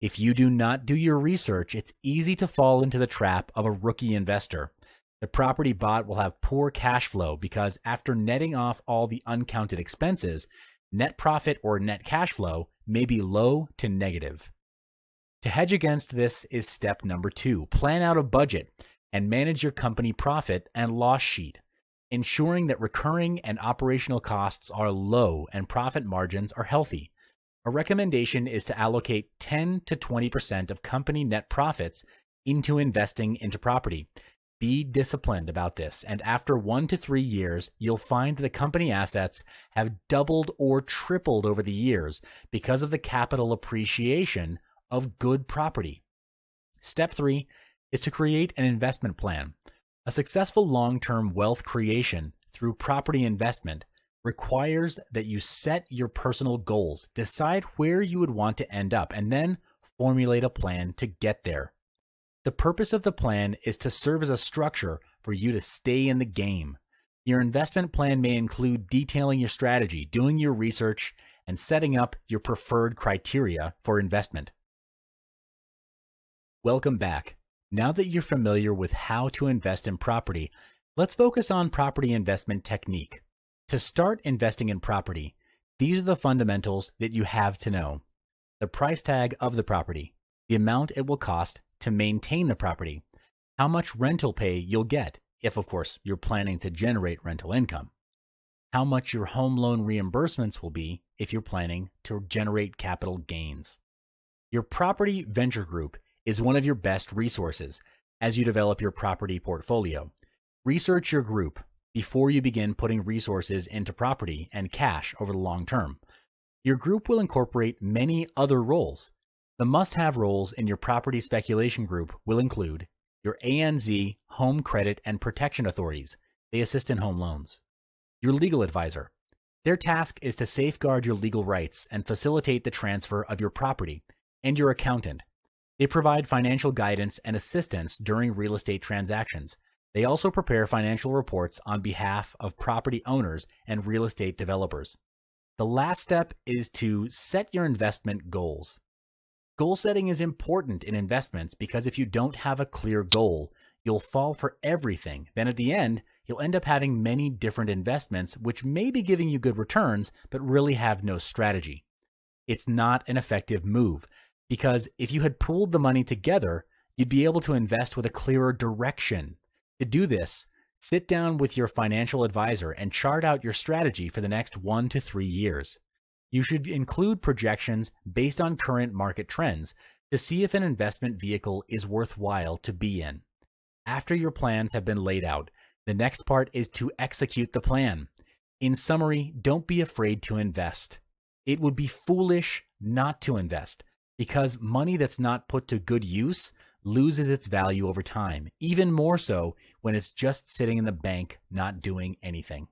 If you do not do your research, it's easy to fall into the trap of a rookie investor. The property bought will have poor cash flow because after netting off all the uncounted expenses, net profit or net cash flow may be low to negative. To hedge against this is step number 2. Plan out a budget and manage your company profit and loss sheet, ensuring that recurring and operational costs are low and profit margins are healthy. A recommendation is to allocate 10 to 20% of company net profits into investing into property. Be disciplined about this, and after 1 to 3 years, you'll find the company assets have doubled or tripled over the years because of the capital appreciation of good property. Step 3 is to create an investment plan. A successful long-term wealth creation through property investment requires that you set your personal goals, decide where you would want to end up, and then formulate a plan to get there. The purpose of the plan is to serve as a structure for you to stay in the game. Your investment plan may include detailing your strategy, doing your research, and setting up your preferred criteria for investment. Welcome back. Now that you're familiar with how to invest in property, let's focus on property investment technique. To start investing in property, these are the fundamentals that you have to know: the price tag of the property, the amount it will cost to maintain the property, how much rental pay you'll get, if of course you're planning to generate rental income, how much your home loan reimbursements will be if you're planning to generate capital gains. Your property venture group is one of your best resources as you develop your property portfolio. Research your group before you begin putting resources into property and cash over the long term. Your group will incorporate many other roles. The must-have roles in your property speculation group will include your ANZ, Home Credit and Protection Authorities. They assist in home loans. Your legal advisor. Their task is to safeguard your legal rights and facilitate the transfer of your property. And your accountant. They provide financial guidance and assistance during real estate transactions. They also prepare financial reports on behalf of property owners and real estate developers. The last step is to set your investment goals. Goal setting is important in investments because if you don't have a clear goal, you'll fall for everything. Then at the end, you'll end up having many different investments which may be giving you good returns, but really have no strategy. It's not an effective move because if you had pooled the money together, you'd be able to invest with a clearer direction. To do this, sit down with your financial advisor and chart out your strategy for the next 1 to 3 years. You should include projections based on current market trends to see if an investment vehicle is worthwhile to be in. After your plans have been laid out, the next part is to execute the plan. In summary, don't be afraid to invest. It would be foolish not to invest because money that's not put to good use loses its value over time, even more so when it's just sitting in the bank not doing anything.